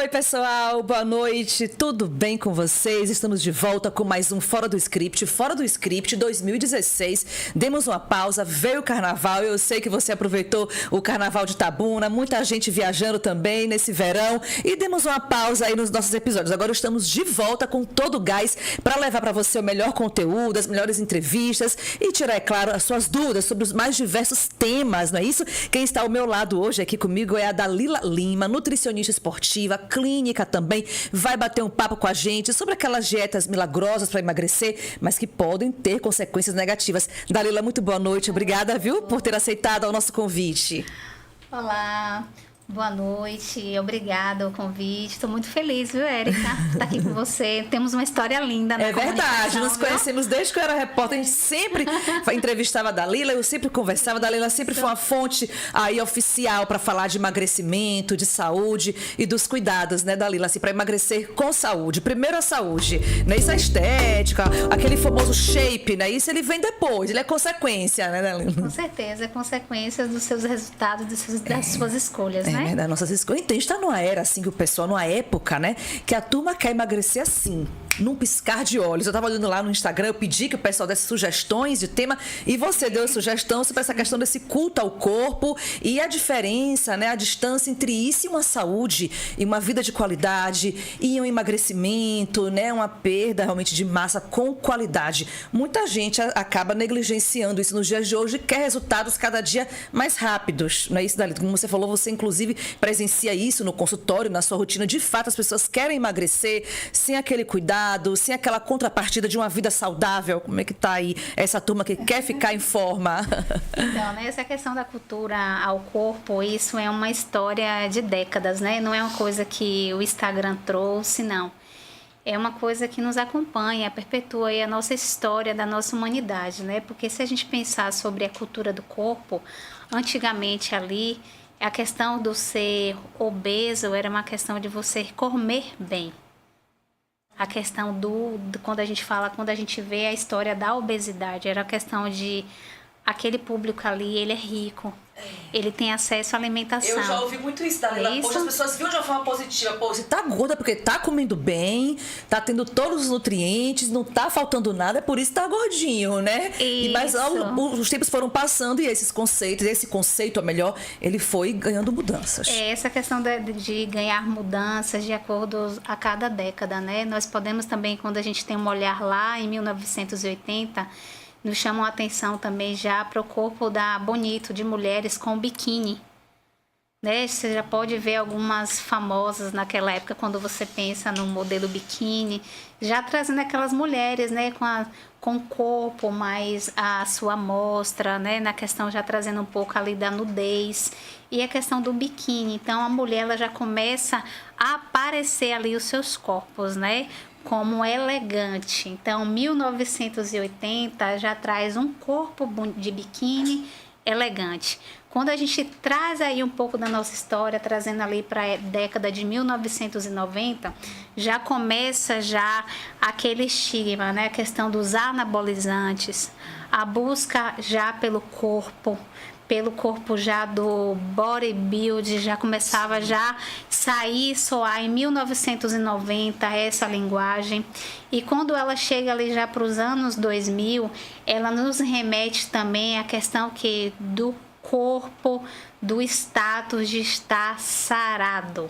Oi, pessoal, boa noite, tudo bem com vocês? Estamos de volta com mais um Fora do Script 2016. Demos uma pausa, veio o carnaval, eu sei que você aproveitou o carnaval de Itabuna, muita gente viajando também nesse verão e demos uma pausa aí nos nossos episódios. Agora estamos de volta com todo o gás para levar para você o melhor conteúdo, as melhores entrevistas e tirar, é claro, as suas dúvidas sobre os mais diversos temas, não é isso? Quem está ao meu lado hoje aqui comigo é a Dalila Lima, nutricionista esportiva, clínica também, vai bater um papo com a gente sobre aquelas dietas milagrosas para emagrecer, mas que podem ter consequências negativas. Dalila, muito boa noite, obrigada, viu, por ter aceitado o nosso convite. Olá, boa noite, obrigada o convite, estou muito feliz, viu, Érica, estar aqui com você, temos uma história linda na comunicação. É verdade, nos conhecemos desde que eu era repórter, a gente sempre entrevistava a Dalila, eu sempre conversava, a Dalila sempre foi uma fonte aí oficial para falar de emagrecimento, de saúde e dos cuidados, né, Dalila, assim, para emagrecer com saúde, primeiro a saúde, né, isso é estética, aquele famoso shape, né, isso ele vem depois, ele é consequência, né, Dalila? Com certeza, é consequência dos seus resultados, das suas escolhas, né? Das nossas escolhas. Então, a gente está numa era, assim, que o pessoal, numa época, né, que a turma quer emagrecer assim, num piscar de olhos. Eu estava olhando lá no Instagram, eu pedi que o pessoal desse sugestões de tema e você deu a sugestão sobre essa questão desse culto ao corpo e a diferença, né, a distância entre isso e uma saúde e uma vida de qualidade e um emagrecimento, né, uma perda realmente de massa com qualidade. Muita gente acaba negligenciando isso nos dias de hoje e quer resultados cada dia mais rápidos. Não é isso, Dalila? Como você falou, você inclusive presencia isso no consultório, na sua rotina. De fato, as pessoas querem emagrecer sem aquele cuidado, sem aquela contrapartida de uma vida saudável. Como é que tá aí essa turma que quer ficar em forma? Então, né, essa questão da cultura ao corpo, isso é uma história de décadas, né? Não é uma coisa que o Instagram trouxe, não. É uma coisa que nos acompanha, perpetua aí a nossa história da nossa humanidade, né? Porque se a gente pensar sobre a cultura do corpo, antigamente ali, a questão do ser obeso era uma questão de você comer bem. A questão quando a gente vê a história da obesidade, era a questão de aquele público ali, ele é rico, ele tem acesso à alimentação. Eu já ouvi muito isso, Dalila. Isso? Poxa, as pessoas viam de uma forma positiva. Pô, você tá gorda porque tá comendo bem, tá tendo todos os nutrientes, não tá faltando nada, é por isso que tá gordinho, né? Mas os tempos foram passando e esse conceito, melhor, ele foi ganhando mudanças. Essa questão de ganhar mudanças de acordo a cada década, né? Nós podemos também, quando a gente tem um olhar lá em 1980, nos chamam a atenção também já para o corpo bonito de mulheres com biquíni, né? Você já pode ver algumas famosas naquela época, quando você pensa no modelo biquíni, já trazendo aquelas mulheres, né, com o corpo mais a sua amostra, né, na questão já trazendo um pouco ali da nudez e a questão do biquíni. Então a mulher ela já começa a aparecer ali os seus corpos, né, como elegante. Então 1980 já traz um corpo de biquíni elegante. Quando a gente traz aí um pouco da nossa história, trazendo ali para a década de 1990, já começa já aquele estigma, né? A questão dos anabolizantes, a busca já pelo corpo já do bodybuilding, já começava já soar em 1990 essa linguagem. E quando ela chega ali já para os anos 2000, ela nos remete também à questão do corpo, do status de estar sarado.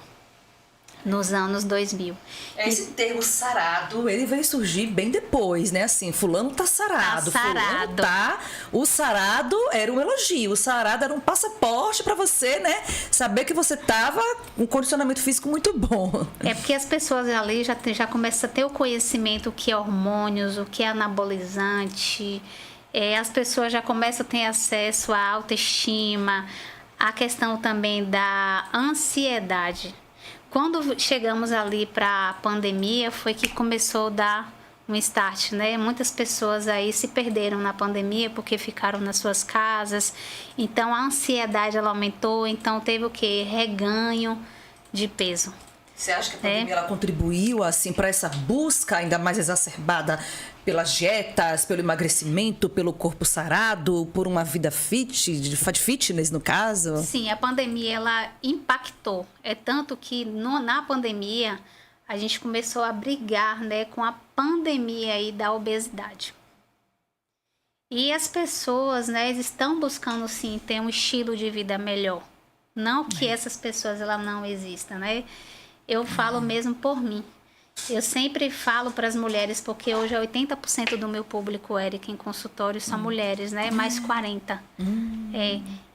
Nos anos 2000. Esse termo sarado, ele veio surgir bem depois, né? Assim, fulano tá sarado. Tá sarado. Fulano tá... O sarado era um elogio. O sarado era um passaporte pra você, né? Saber que você tava com um condicionamento físico muito bom. É porque as pessoas ali já começam a ter o conhecimento o que é hormônios, o que é anabolizante. As pessoas já começam a ter acesso à autoestima, a questão também da ansiedade. Quando chegamos ali para a pandemia, foi que começou a dar um start, né? Muitas pessoas aí se perderam na pandemia porque ficaram nas suas casas. Então, a ansiedade, ela aumentou. Então, teve o quê? Reganho de peso. Você acha que a pandemia ela contribuiu assim para essa busca ainda mais exacerbada pelas dietas, pelo emagrecimento, pelo corpo sarado, por uma vida de fitness no caso? Sim, a pandemia ela impactou. É tanto que na pandemia a gente começou a brigar, né, com a pandemia aí da obesidade. E as pessoas, né, estão buscando sim ter um estilo de vida melhor. Não que essas pessoas ela não existam, né? Eu falo mesmo por mim. Eu sempre falo para as mulheres, porque hoje 80% do meu público, Érica, em consultório são mulheres, né? Mais 40%.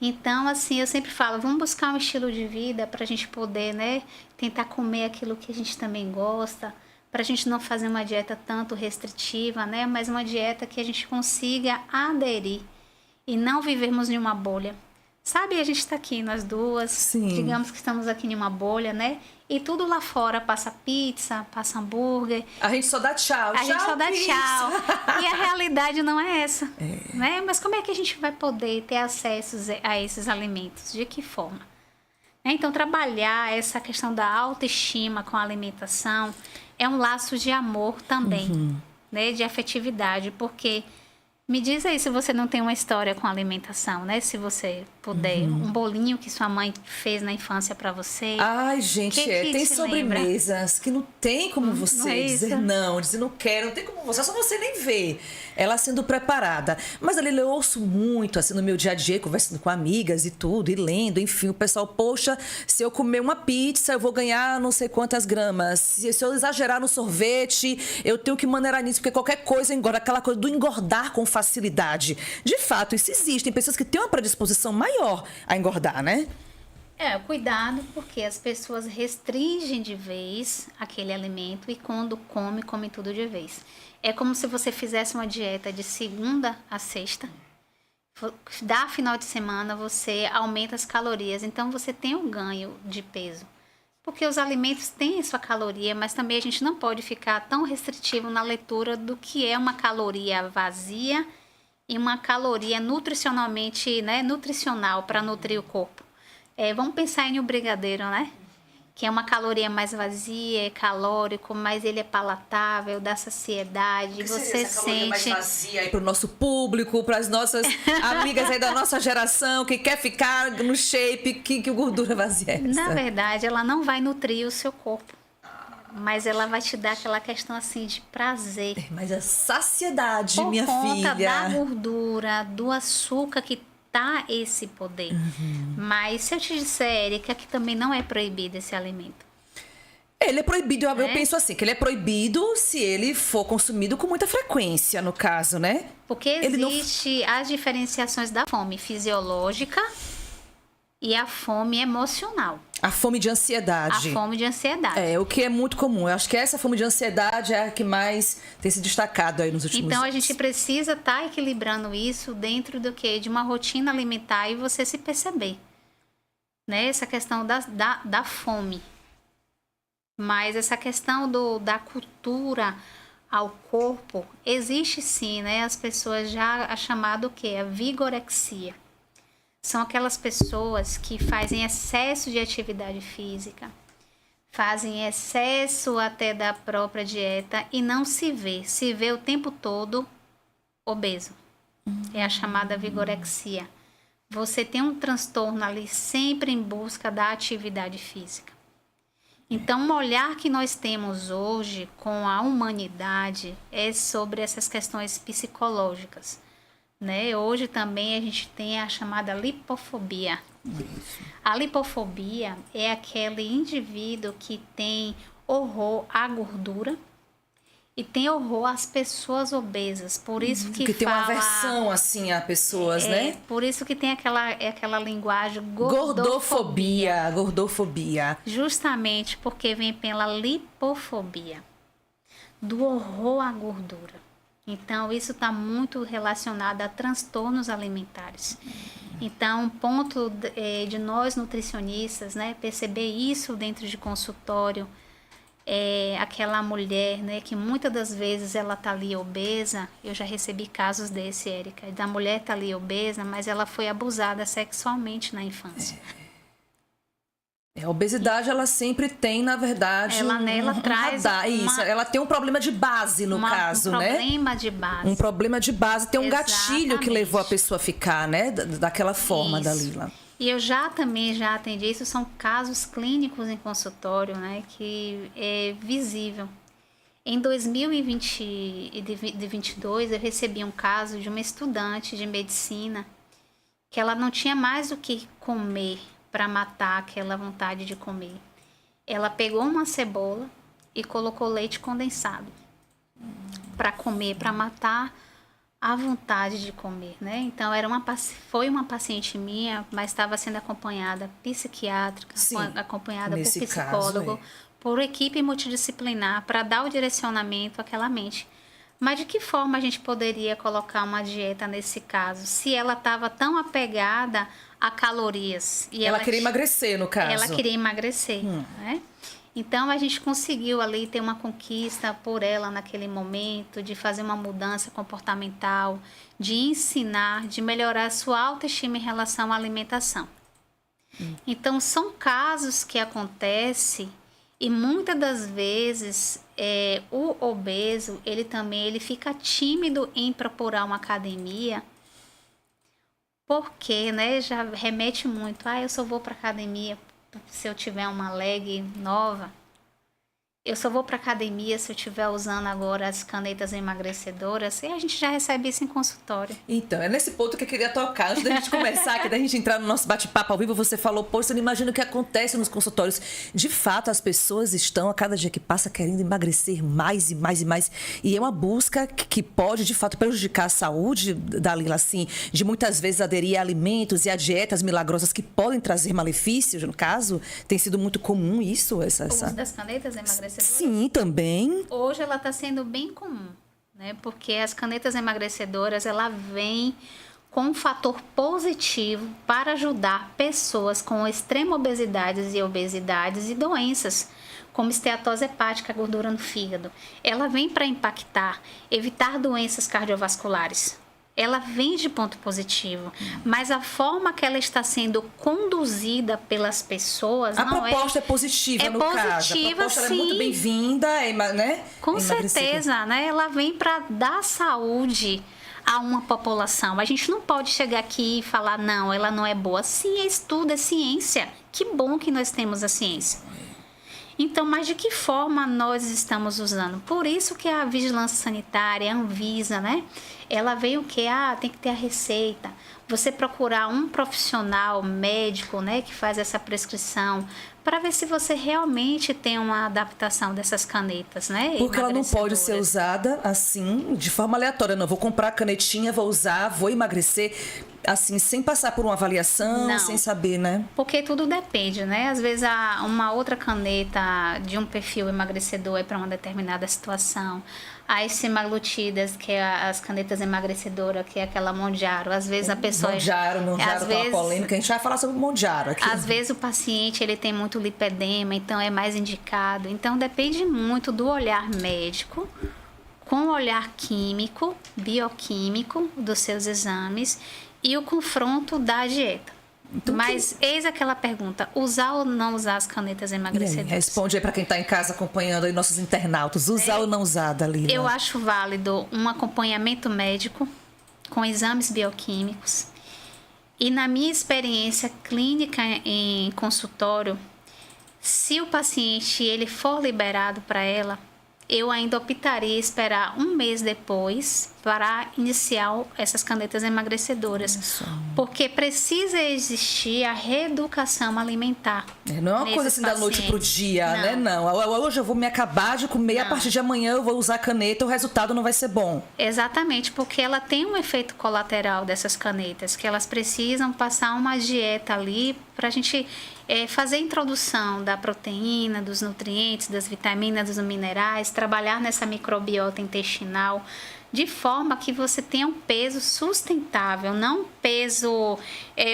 Então, assim, eu sempre falo, vamos buscar um estilo de vida para a gente poder, né? Tentar comer aquilo que a gente também gosta, para a gente não fazer uma dieta tanto restritiva, né? Mas uma dieta que a gente consiga aderir e não vivermos em uma bolha. Sabe, a gente está aqui, nós duas, Sim. Digamos que estamos aqui em uma bolha, né? E tudo lá fora passa pizza, passa hambúrguer. A gente só dá tchau. A gente só dá pizza. tchau. E a realidade não é essa. Né? Mas como é que a gente vai poder ter acesso a esses alimentos? De que forma? Então, trabalhar essa questão da autoestima com a alimentação é um laço de amor também, né? De afetividade, porque... Me diz aí se você não tem uma história com alimentação, né? Se você puder. Um bolinho que sua mãe fez na infância para você. Ai, gente, que tem te sobremesas que não tem como você não é dizer isso? não, dizer não quero, não tem como você, só você nem vê ela sendo preparada. Mas ali eu ouço muito, assim, no meu dia a dia, conversando com amigas e tudo, e lendo, enfim, o pessoal, poxa, se eu comer uma pizza, eu vou ganhar não sei quantas gramas. Se eu exagerar no sorvete, eu tenho que maneirar nisso, porque qualquer coisa engorda, aquela coisa do engordar com facilidade. De fato, isso existe. Tem pessoas que têm uma predisposição maior a engordar, né? Cuidado, porque as pessoas restringem de vez aquele alimento e quando come tudo de vez. É como se você fizesse uma dieta de segunda a sexta. Da final de semana, você aumenta as calorias. Então, você tem um ganho de peso. Porque os alimentos têm sua caloria, mas também a gente não pode ficar tão restritivo na leitura do que é uma caloria vazia e uma caloria nutricionalmente, né, nutricional para nutrir o corpo. Vamos pensar em um brigadeiro, né? Que é uma caloria mais vazia, é calórico, mas ele é palatável, dá saciedade, você essa caloria mais sente... vazia aí pro nosso público, para as nossas amigas aí da nossa geração que quer ficar no shape, que gordura vazia é essa? Na verdade, ela não vai nutrir o seu corpo, mas ela vai te dar aquela questão assim de prazer. Mas a saciedade, Por minha conta filha. da gordura, do açúcar que tá esse poder. Mas se eu te disser, Érica, que também não é proibido esse alimento. Ele é proibido, eu penso assim, que ele é proibido se ele for consumido com muita frequência, no caso, né? Porque existe as diferenciações da fome fisiológica e a fome emocional. A fome de ansiedade. A fome de ansiedade. O que é muito comum. Eu acho que essa fome de ansiedade é a que mais tem se destacado aí nos últimos Então, anos. a gente precisa estar equilibrando isso dentro do quê? De uma rotina alimentar e você se perceber. Né? Essa questão da fome. Mas essa questão da cultura ao corpo, existe sim, né? As pessoas já a chamado o quê? A vigorexia. São aquelas pessoas que fazem excesso de atividade física, fazem excesso até da própria dieta e não se vê o tempo todo obeso. É a chamada vigorexia. Você tem um transtorno ali sempre em busca da atividade física. Então, o olhar que nós temos hoje com a humanidade é sobre essas questões psicológicas. Né? Hoje também a gente tem a chamada lipofobia. A lipofobia é aquele indivíduo que tem horror à gordura e tem horror às pessoas obesas. Por isso que tem uma aversão assim a pessoas, né? Por isso que tem aquela linguagem Gordofobia. Justamente porque vem pela lipofobia, do horror à gordura. Então, isso está muito relacionado a transtornos alimentares. Então, ponto de nós nutricionistas, né, perceber isso dentro de consultório aquela mulher, né, que muitas das vezes ela tá ali obesa. Eu já recebi casos desse, Érica, da mulher tá ali obesa, mas ela foi abusada sexualmente na infância. A obesidade, ela sempre tem, na verdade, ela traz radar. Isso, ela tem um problema de base, no caso, né? Um problema de base. Um problema de base. Tem um gatilho que Exatamente. levou a pessoa a ficar, né? Daquela forma, Isso. Dalila. E eu já atendi isso, são casos clínicos em consultório, né? Que é visível. Em 2022, eu recebi um caso de uma estudante de medicina que ela não tinha mais o que comer para matar aquela vontade de comer. Ela pegou uma cebola e colocou leite condensado para comer, para matar a vontade de comer, né? Então foi uma paciente minha, mas estava sendo acompanhada psiquiátrica, acompanhada por psicólogo, por equipe multidisciplinar para dar o direcionamento àquela mente. Mas de que forma a gente poderia colocar uma dieta nesse caso, se ela estava tão apegada a calorias? E ela queria emagrecer, no caso. Ela queria emagrecer, né? Então, a gente conseguiu ali ter uma conquista por ela naquele momento, de fazer uma mudança comportamental, de ensinar, de melhorar a sua autoestima em relação à alimentação. Então, são casos que acontecem e muitas das vezes o obeso, ele fica tímido em procurar uma academia, porque, né, já remete muito, eu só vou para academia se eu tiver uma leg nova. Eu só vou para academia se eu estiver usando agora as canetas emagrecedoras. E a gente já recebe isso em consultório. Então, é nesse ponto que eu queria tocar. Antes da gente começar, que da gente entrar no nosso bate-papo ao vivo, você falou, você não imagina o que acontece nos consultórios. De fato, as pessoas estão, a cada dia que passa, querendo emagrecer mais e mais e mais. E é uma busca que pode, de fato, prejudicar a saúde, Dalila, assim, de muitas vezes aderir a alimentos e a dietas milagrosas que podem trazer malefícios, no caso. Tem sido muito comum isso? O uso das canetas emagrecedoras? Sim, também. Hoje ela está sendo bem comum, né? Porque as canetas emagrecedoras, ela vem com um fator positivo para ajudar pessoas com extrema obesidades e doenças, como esteatose hepática, gordura no fígado. Ela vem para impactar, evitar doenças cardiovasculares. Ela vem de ponto positivo, mas a forma que ela está sendo conduzida pelas pessoas a proposta é positiva, no caso. A proposta é muito bem-vinda, né? Com certeza, né? Ela vem para dar saúde a uma população. A gente não pode chegar aqui e falar, não, ela não é boa. Sim, é estudo, é ciência. Que bom que nós temos a ciência. Então, mas de que forma nós estamos usando? Por isso que a Vigilância Sanitária, a Anvisa, né? Ela veio o quê? Tem que ter a receita. Você procurar um profissional médico, né, que faz essa prescrição, para ver se você realmente tem uma adaptação dessas canetas, né? Porque ela não pode ser usada assim, de forma aleatória. Não, vou comprar a canetinha, vou usar, vou emagrecer, assim, sem passar por uma avaliação, não, sem saber, né? Porque tudo depende, né? Às vezes uma outra caneta de um perfil emagrecedor é para uma determinada situação. As semaglutidas, que é as canetas emagrecedoras, que é aquela Mondiaro. Às vezes a pessoa... Mondiaro, tá uma polêmica. A gente vai falar sobre o Mondiaro aqui. Às vezes o paciente, ele tem muito lipedema, então é mais indicado. Então depende muito do olhar médico, com o olhar químico, bioquímico dos seus exames e o confronto da dieta. Então, mas eis aquela pergunta, usar ou não usar as canetas emagrecedoras? Responde aí para quem está em casa acompanhando aí nossos internautas, usar ou não usar, Dalila? Eu acho válido um acompanhamento médico com exames bioquímicos. E na minha experiência clínica em consultório, se o paciente ele for liberado para ela, eu ainda optaria esperar um mês depois para iniciar essas canetas emagrecedoras. Isso. Porque precisa existir a reeducação alimentar. Não é uma coisa assim da noite pro dia, não, né? Não. Hoje eu vou me acabar de comer, a partir de amanhã eu vou usar a caneta, o resultado não vai ser bom. Exatamente, porque ela tem um efeito colateral dessas canetas, que elas precisam passar uma dieta ali para a gente fazer a introdução da proteína, dos nutrientes, das vitaminas, dos minerais, trabalhar nessa microbiota intestinal, de forma que você tenha um peso sustentável, não um peso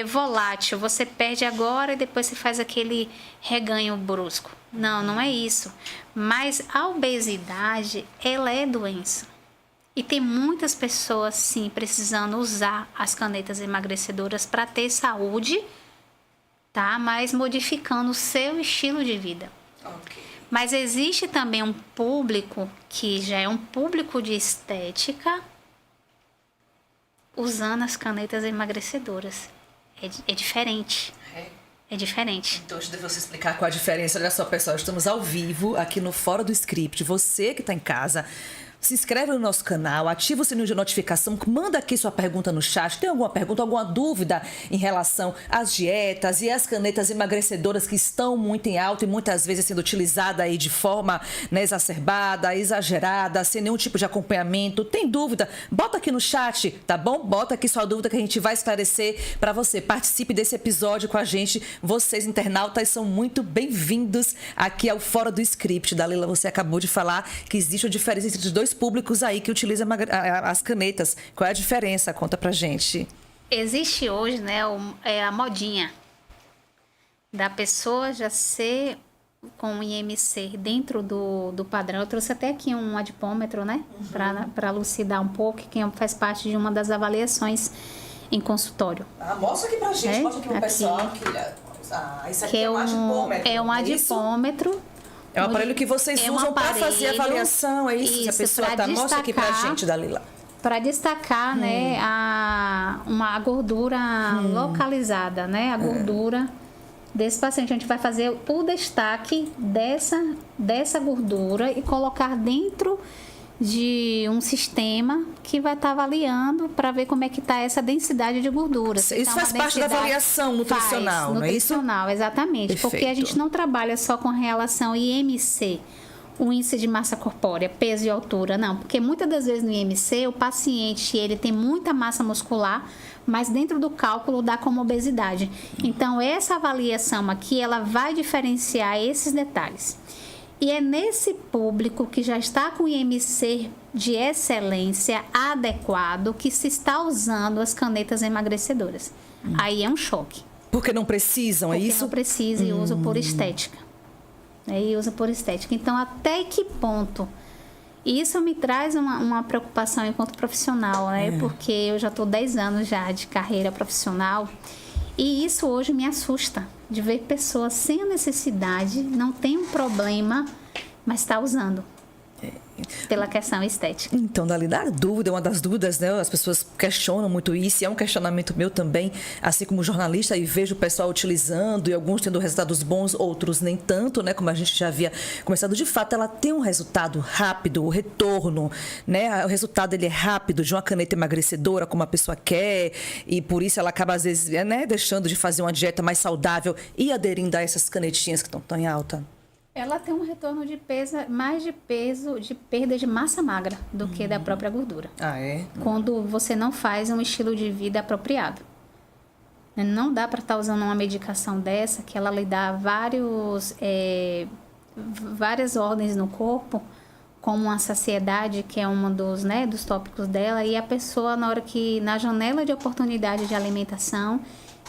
volátil. Você perde agora e depois você faz aquele reganho brusco. Não, não é isso. Mas a obesidade, ela é doença. E tem muitas pessoas, sim, precisando usar as canetas emagrecedoras para ter saúde, tá? Mas modificando o seu estilo de vida. Ok. Mas existe também um público que já é um público de estética usando as canetas emagrecedoras. É diferente. É diferente. Então, antes de você explicar qual a diferença, olha só, pessoal, estamos ao vivo aqui no Fora do Script. Você que está em casa, se inscreve no nosso canal, ativa o sininho de notificação, manda aqui sua pergunta no chat. Tem alguma pergunta, alguma dúvida em relação às dietas e às canetas emagrecedoras que estão muito em alta e muitas vezes sendo utilizadas aí de forma, né, exacerbada, exagerada, sem nenhum tipo de acompanhamento? Tem dúvida? Bota aqui no chat, tá bom? Bota aqui sua dúvida que a gente vai esclarecer para você. Participe desse episódio com a gente. Vocês, internautas, são muito bem-vindos aqui ao Fora do Script. Dalila, você acabou de falar que existe a diferença entre os dois públicos aí que utilizam as canetas. Qual é a diferença? Conta pra gente. Existe hoje, né, a modinha da pessoa já ser com o IMC dentro do padrão. Eu trouxe até aqui um adipômetro, né, para elucidar um pouco, que faz parte de uma das avaliações em consultório. Mostra aqui pra gente, mostra aqui pro pessoal. Isso aqui é um adipômetro. É um adipômetro. É um aparelho que vocês usam para fazer avaliação, é isso? Se a pessoa tá, mostra aqui pra gente, Dalila. Para destacar, né, uma gordura localizada, né, a gordura desse paciente. A gente vai fazer o destaque dessa gordura e colocar dentro de um sistema que vai estar avaliando para ver como é que está essa densidade de gordura. Isso faz parte da avaliação nutricional, não é isso? Nutricional, exatamente. Perfeito. Porque a gente não trabalha só com relação IMC, o índice de massa corpórea, peso e altura, não. Porque muitas das vezes no IMC, o paciente ele tem muita massa muscular, mas dentro do cálculo dá como obesidade. Então, essa avaliação aqui, ela vai diferenciar esses detalhes. E é nesse público que já está com IMC de excelência adequado que se está usando as canetas emagrecedoras. Aí é um choque. Porque não precisam, é isso? Porque não precisa e usa por estética. E usa por estética. Então, até que ponto? Isso me traz uma preocupação enquanto profissional, né? Porque eu já estou 10 anos já de carreira profissional. E isso hoje me assusta, de ver pessoas sem a necessidade, não tem um problema, mas está usando. Pela questão estética. Então, Dalila, a dúvida, uma das dúvidas, né? As pessoas questionam muito isso, e é um questionamento meu também, assim como jornalista, e vejo o pessoal utilizando, e alguns tendo resultados bons, outros nem tanto, né? Como a gente já havia começado. De fato, ela tem um resultado rápido, o retorno, né? O resultado, ele é rápido, de uma caneta emagrecedora, como a pessoa quer, e por isso ela acaba, às vezes, né, deixando de fazer uma dieta mais saudável e aderindo a essas canetinhas que estão tão em alta. Ela tem um retorno de peso, mais de peso, de perda de massa magra do que da própria gordura. É? Quando você não faz um estilo de vida apropriado. Não dá para estar usando uma medicação dessa, que ela lhe dá várias ordens no corpo, como a saciedade, que é um dos tópicos dela, e a pessoa, na janela de oportunidade de alimentação,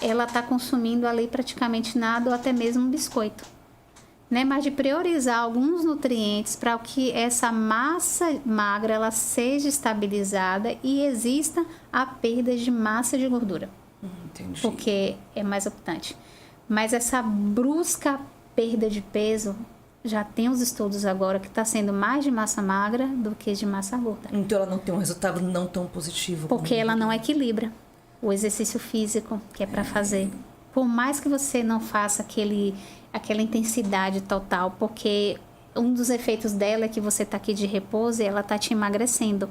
ela está consumindo ali praticamente nada ou até mesmo um biscoito. Né, mas de priorizar alguns nutrientes para que essa massa magra ela seja estabilizada e exista a perda de massa de gordura. Entendi. Porque é mais optante. Mas essa brusca perda de peso, já tem os estudos agora que está sendo mais de massa magra do que de massa gorda. Então ela não tem um resultado não tão positivo. Porque ela não equilibra o exercício físico que é para fazer. Por mais que você não faça aquela intensidade total, porque um dos efeitos dela é que você está aqui de repouso e ela está te emagrecendo.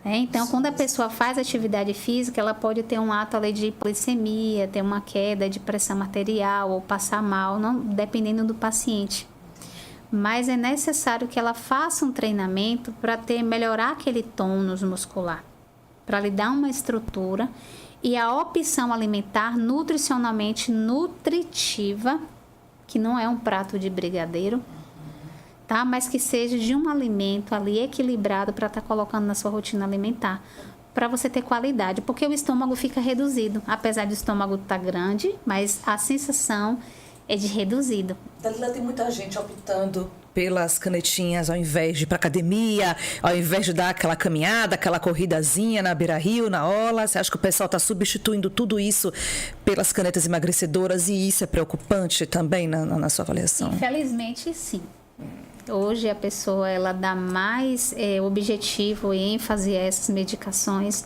Então, quando a pessoa faz atividade física, ela pode ter um ato ali de hipoglicemia, ter uma queda de pressão arterial ou passar mal, não, dependendo do paciente. Mas é necessário que ela faça um treinamento para melhorar aquele tônus muscular, para lhe dar uma estrutura. E a opção alimentar nutricionalmente nutritiva, que não é um prato de brigadeiro, tá? Mas que seja de um alimento ali equilibrado para estar colocando na sua rotina alimentar, para você ter qualidade, porque o estômago fica reduzido, apesar do estômago estar grande, mas a sensação é de reduzido. Dalila, tem muita gente optando pelas canetinhas ao invés de ir para academia, ao invés de dar aquela caminhada, aquela corridazinha na beira-rio, na orla. Você acha que o pessoal está substituindo tudo isso pelas canetas emagrecedoras e isso é preocupante também na sua avaliação? Infelizmente, sim. Hoje a pessoa ela dá mais objetivo e ênfase a essas medicações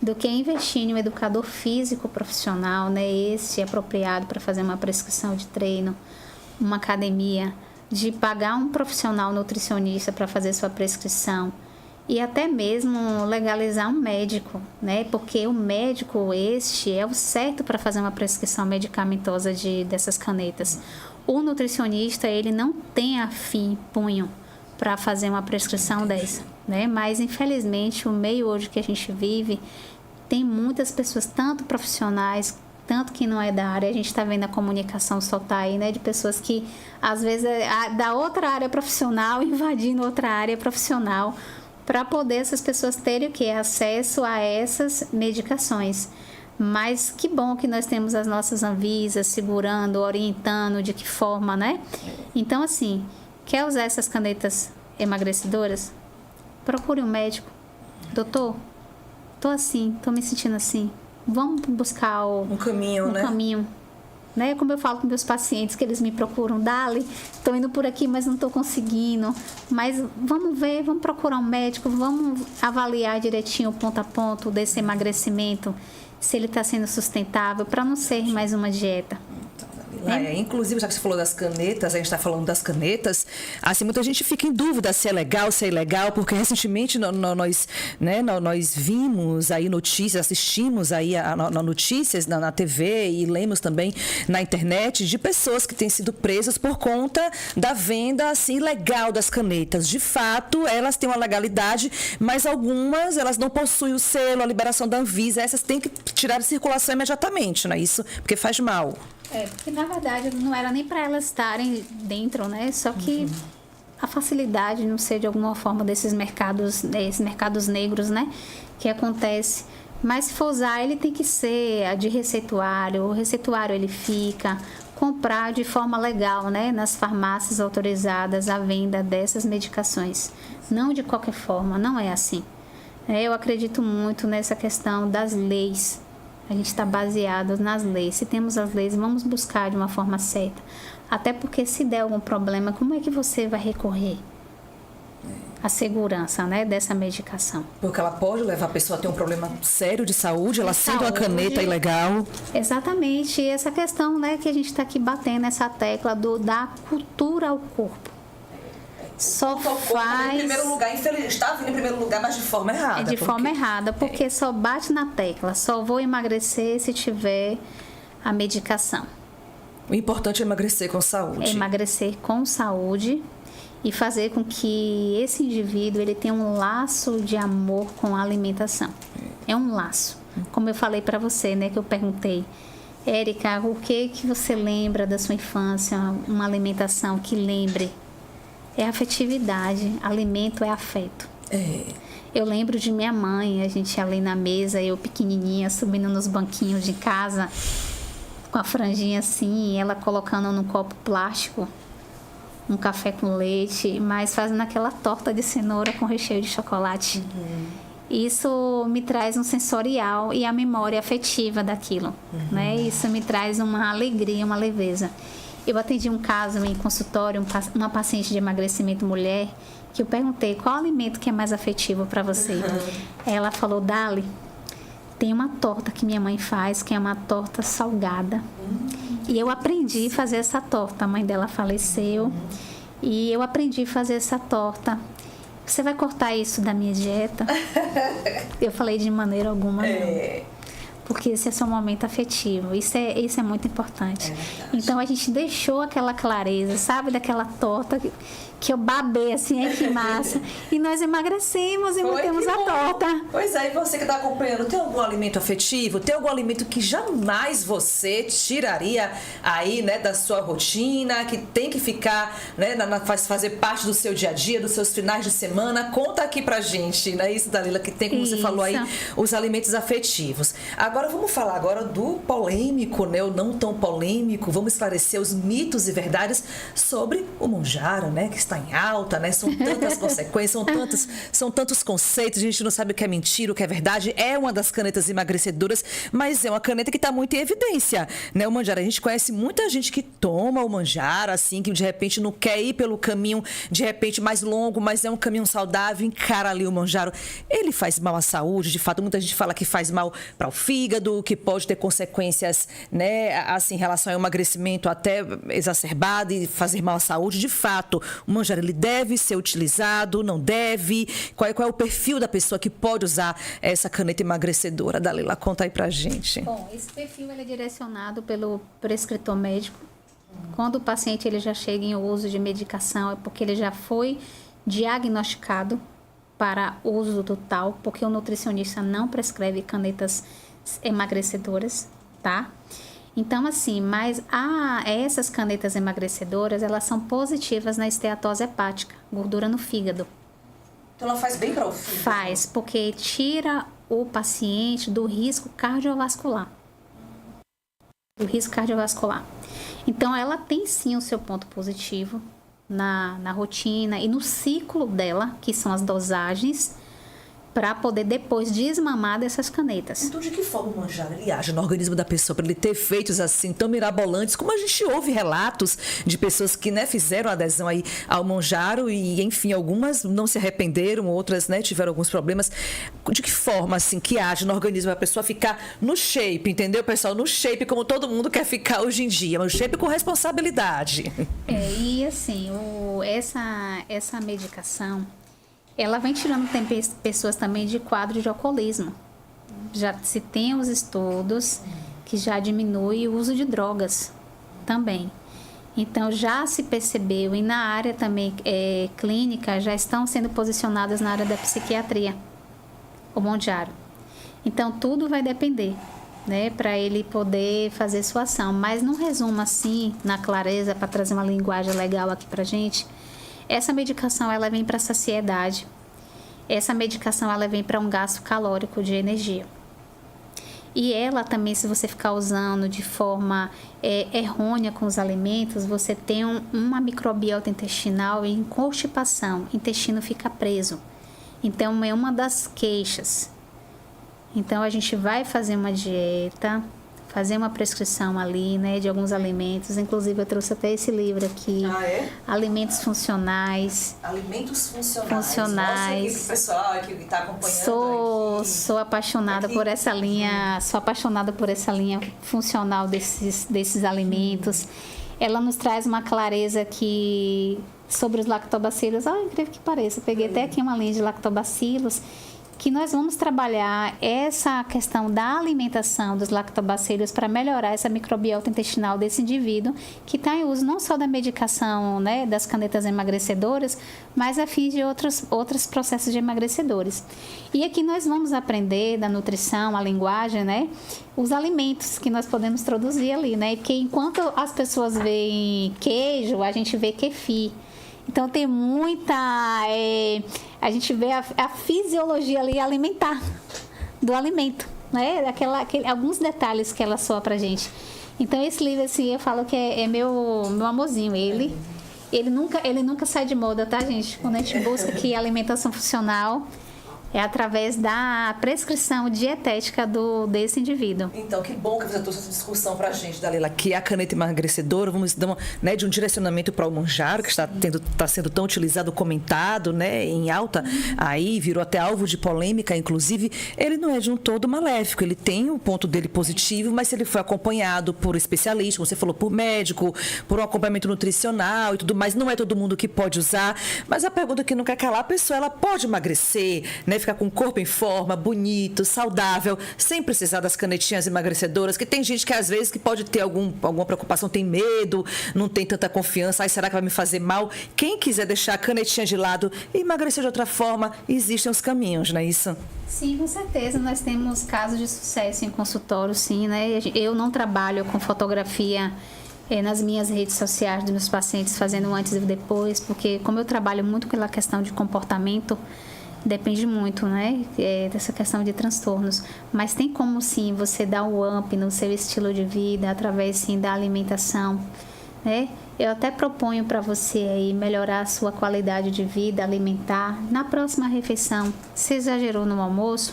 do que investir em um educador físico profissional, né? Esse apropriado para fazer uma prescrição de treino, uma academia, de pagar um profissional nutricionista para fazer sua prescrição e até mesmo legalizar um médico, né? Porque o médico é o certo para fazer uma prescrição medicamentosa dessas canetas. O nutricionista, ele não tem punho para fazer uma prescrição dessa, né? Mas, infelizmente, o meio hoje que a gente vive tem muitas pessoas, tanto profissionais, tanto que não é da área. A gente está vendo a comunicação soltar aí, né? De pessoas que, às vezes, da outra área profissional, invadindo outra área profissional, para poder essas pessoas terem o quê? Acesso a essas medicações. Mas que bom que nós temos as nossas Anvisas segurando, orientando de que forma, né? Então, assim, quer usar essas canetas emagrecedoras? Procure um médico. Doutor, tô assim, tô me sentindo assim. Vamos buscar um caminho, né? Caminho. Né? Como eu falo com meus pacientes, que eles me procuram, Dali, tô indo por aqui, mas não tô conseguindo. Mas vamos ver, vamos procurar um médico, vamos avaliar direitinho o ponto a ponto desse emagrecimento, se ele está sendo sustentável, para não ser mais uma dieta. Inclusive, já que você falou das canetas, a gente está falando das canetas, assim, muita gente fica em dúvida se é legal, se é ilegal, porque recentemente nós vimos aí notícias, assistimos aí a notícias na TV e lemos também na internet de pessoas que têm sido presas por conta da venda assim, ilegal das canetas. De fato, elas têm uma legalidade, mas algumas elas não possuem o selo, a liberação da Anvisa, essas têm que tirar de circulação imediatamente, não é isso? Porque faz mal. Porque na verdade não era nem para elas estarem dentro, né? Só que a facilidade, não sei, de alguma forma, desses mercados negros, né? Que acontece. Mas se for usar, ele tem que ser de receituário. O receituário ele fica, comprar de forma legal, né? Nas farmácias autorizadas a venda dessas medicações. Não de qualquer forma, não é assim. Eu acredito muito nessa questão das leis. A gente está baseado nas leis. Se temos as leis, vamos buscar de uma forma certa. Até porque se der algum problema, como é que você vai recorrer à segurança, né, dessa medicação? Porque ela pode levar a pessoa a ter um problema sério de saúde, ela sendo uma caneta ilegal. Exatamente. E essa questão, né, que a gente está aqui batendo essa tecla da cultura ao corpo. Só faz... Em primeiro lugar, está vindo em primeiro lugar, mas de forma errada. Forma errada, porque só bate na tecla. Só vou emagrecer se tiver a medicação. O importante é emagrecer com saúde. É emagrecer com saúde e fazer com que esse indivíduo ele tenha um laço de amor com a alimentação. É um laço. Como eu falei para você, né, que eu perguntei, Érica, o que você lembra da sua infância? Uma alimentação que lembre. É afetividade, alimento é afeto. Eu lembro de minha mãe, a gente ali na mesa, eu pequenininha, subindo nos banquinhos de casa, com a franjinha assim, ela colocando num copo plástico um café com leite, mas fazendo aquela torta de cenoura com recheio de chocolate. Isso me traz um sensorial e a memória afetiva daquilo, né? Isso me traz uma alegria, uma leveza. Eu atendi um caso em consultório, uma paciente de emagrecimento mulher, que eu perguntei qual alimento que é mais afetivo para você. Ela falou, Dali, tem uma torta que minha mãe faz, que é uma torta salgada. E eu aprendi a fazer essa torta. A mãe dela faleceu e eu aprendi a fazer essa torta. Você vai cortar isso da minha dieta? Eu falei de maneira alguma, não. Porque esse é seu momento afetivo. Isso é muito importante. Então, a gente deixou aquela clareza, sabe? Daquela torta que eu babei assim, que massa. E nós emagrecemos e mantemos a torta. Pois é, e você que está acompanhando, tem algum alimento afetivo? Tem algum alimento que jamais você tiraria aí, né, da sua rotina, que tem que ficar, né, fazer parte do seu dia a dia, dos seus finais de semana? Conta aqui pra gente, né, isso, Dalila, que tem, como você falou aí, os alimentos afetivos. Agora vamos falar agora do polêmico, né, o não tão polêmico. Vamos esclarecer os mitos e verdades sobre o monjaro, né, que está em alta, né? São tantas consequências, são tantos conceitos, a gente não sabe o que é mentira, o que é verdade. É uma das canetas emagrecedoras, mas é uma caneta que está muito em evidência, né? O manjaro, a gente conhece muita gente que toma o manjaro, assim, que de repente não quer ir pelo caminho, de repente, mais longo, mas é um caminho saudável, encara ali o manjaro. Ele faz mal à saúde, de fato, muita gente fala que faz mal para o fígado, que pode ter consequências, né, assim, em relação ao emagrecimento até exacerbado e fazer mal à saúde. De fato, o manjaro, ele deve ser utilizado, não deve? Qual é o perfil da pessoa que pode usar essa caneta emagrecedora? Dalila, conta aí pra gente. Bom, esse perfil ele é direcionado pelo prescritor médico. Quando o paciente ele já chega em uso de medicação, é porque ele já foi diagnosticado para uso total, porque o nutricionista não prescreve canetas emagrecedoras, tá? Então, assim, mas essas canetas emagrecedoras, elas são positivas na esteatose hepática, gordura no fígado. Então, ela faz bem para o fígado? Faz, porque tira o paciente do risco cardiovascular. Então, ela tem sim o seu ponto positivo na rotina e no ciclo dela, que são as dosagens, para poder depois desmamar dessas canetas. Então, de que forma o manjaro ele age no organismo da pessoa para ele ter efeitos assim tão mirabolantes, como a gente ouve relatos de pessoas que, né, fizeram adesão aí ao manjaro e, enfim, algumas não se arrependeram, outras, né, tiveram alguns problemas. De que forma, assim, que age no organismo da pessoa ficar no shape, entendeu, pessoal? No shape, como todo mundo quer ficar hoje em dia, mas o shape com responsabilidade. E assim, essa medicação, ela vem tirando pessoas também de quadro de alcoolismo. Já se tem os estudos que já diminui o uso de drogas também. Então, já se percebeu, e na área também clínica, já estão sendo posicionadas na área da psiquiatria, o monjaro. Então, tudo vai depender, né, para ele poder fazer sua ação. Mas, num resumo assim, na clareza, para trazer uma linguagem legal aqui para a gente, essa medicação, ela vem para saciedade. Essa medicação, ela vem para um gasto calórico de energia. E ela também, se você ficar usando de forma errônea com os alimentos, você tem uma microbiota intestinal e constipação. O intestino fica preso. Então, é uma das queixas. Então, a gente vai fazer uma dieta, fazer uma prescrição ali, né, de alguns alimentos. Inclusive, eu trouxe até esse livro aqui. Alimentos funcionais. Alimentos funcionais. Mostra aqui pro pessoal que está acompanhando. Sou apaixonada por essa linha. Sou apaixonada por essa linha funcional desses alimentos. Ela nos traz uma clareza aqui sobre os lactobacilos. Incrível que pareça. Eu peguei até aqui uma linha de lactobacilos, que nós vamos trabalhar essa questão da alimentação dos lactobacilos para melhorar essa microbiota intestinal desse indivíduo que está em uso não só da medicação, né, das canetas emagrecedoras, mas a fim de outros processos de emagrecedores. E aqui nós vamos aprender da nutrição, a linguagem, né, os alimentos que nós podemos introduzir ali, né, porque enquanto as pessoas veem queijo, a gente vê kefir. Então, tem muita... a gente vê a fisiologia ali alimentar do alimento, né? Alguns detalhes que ela soa pra gente. Então, esse livro, assim, eu falo que é meu amorzinho. Ele nunca sai de moda, tá, gente? Quando a gente busca aqui alimentação funcional, é através da prescrição dietética desse indivíduo. Então, que bom que você trouxe essa discussão pra gente, Dalila, que é a caneta emagrecedora. Vamos dar né, de um direcionamento para o manjaro, que está sendo tão utilizado, comentado, né, em alta, aí virou até alvo de polêmica, inclusive. Ele não é de um todo maléfico, ele tem o ponto dele positivo, mas se ele foi acompanhado por especialista, como você falou, por médico, por um acompanhamento nutricional e tudo mais, não é todo mundo que pode usar. Mas a pergunta que não quer calar, a pessoa ela pode emagrecer, né, ficar com o corpo em forma, bonito, saudável, sem precisar das canetinhas emagrecedoras, que tem gente que às vezes que pode ter alguma preocupação, tem medo, não tem tanta confiança, ai, será que vai me fazer mal? Quem quiser deixar a canetinha de lado e emagrecer de outra forma, existem os caminhos, não é isso? Sim, com certeza. Nós temos casos de sucesso em consultório, sim, né? Eu não trabalho com fotografia nas minhas redes sociais dos meus pacientes, fazendo um antes e depois, porque como eu trabalho muito pela questão de comportamento, depende muito, né, dessa questão de transtornos. Mas tem como, sim, você dar um up no seu estilo de vida, através, sim, da alimentação, né? Eu até proponho para você aí melhorar a sua qualidade de vida alimentar. Na próxima refeição, se exagerou no almoço,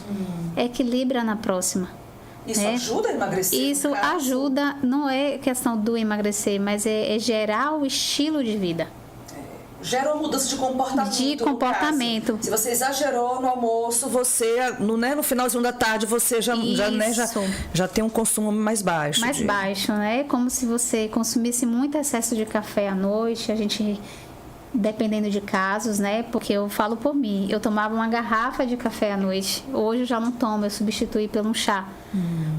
equilibra na próxima. Isso ajuda a emagrecer? Isso ajuda, não é questão do emagrecer, mas é gerar o estilo de vida. Gera uma mudança de comportamento. De comportamento. Se você exagerou no almoço, você, no finalzinho da tarde, você já tem um consumo mais baixo. Mais baixo, né? Como se você consumisse muito excesso de café à noite. A gente, dependendo de casos, né? Porque eu falo por mim, eu tomava uma garrafa de café à noite. Hoje eu já não tomo, eu substituí por um chá.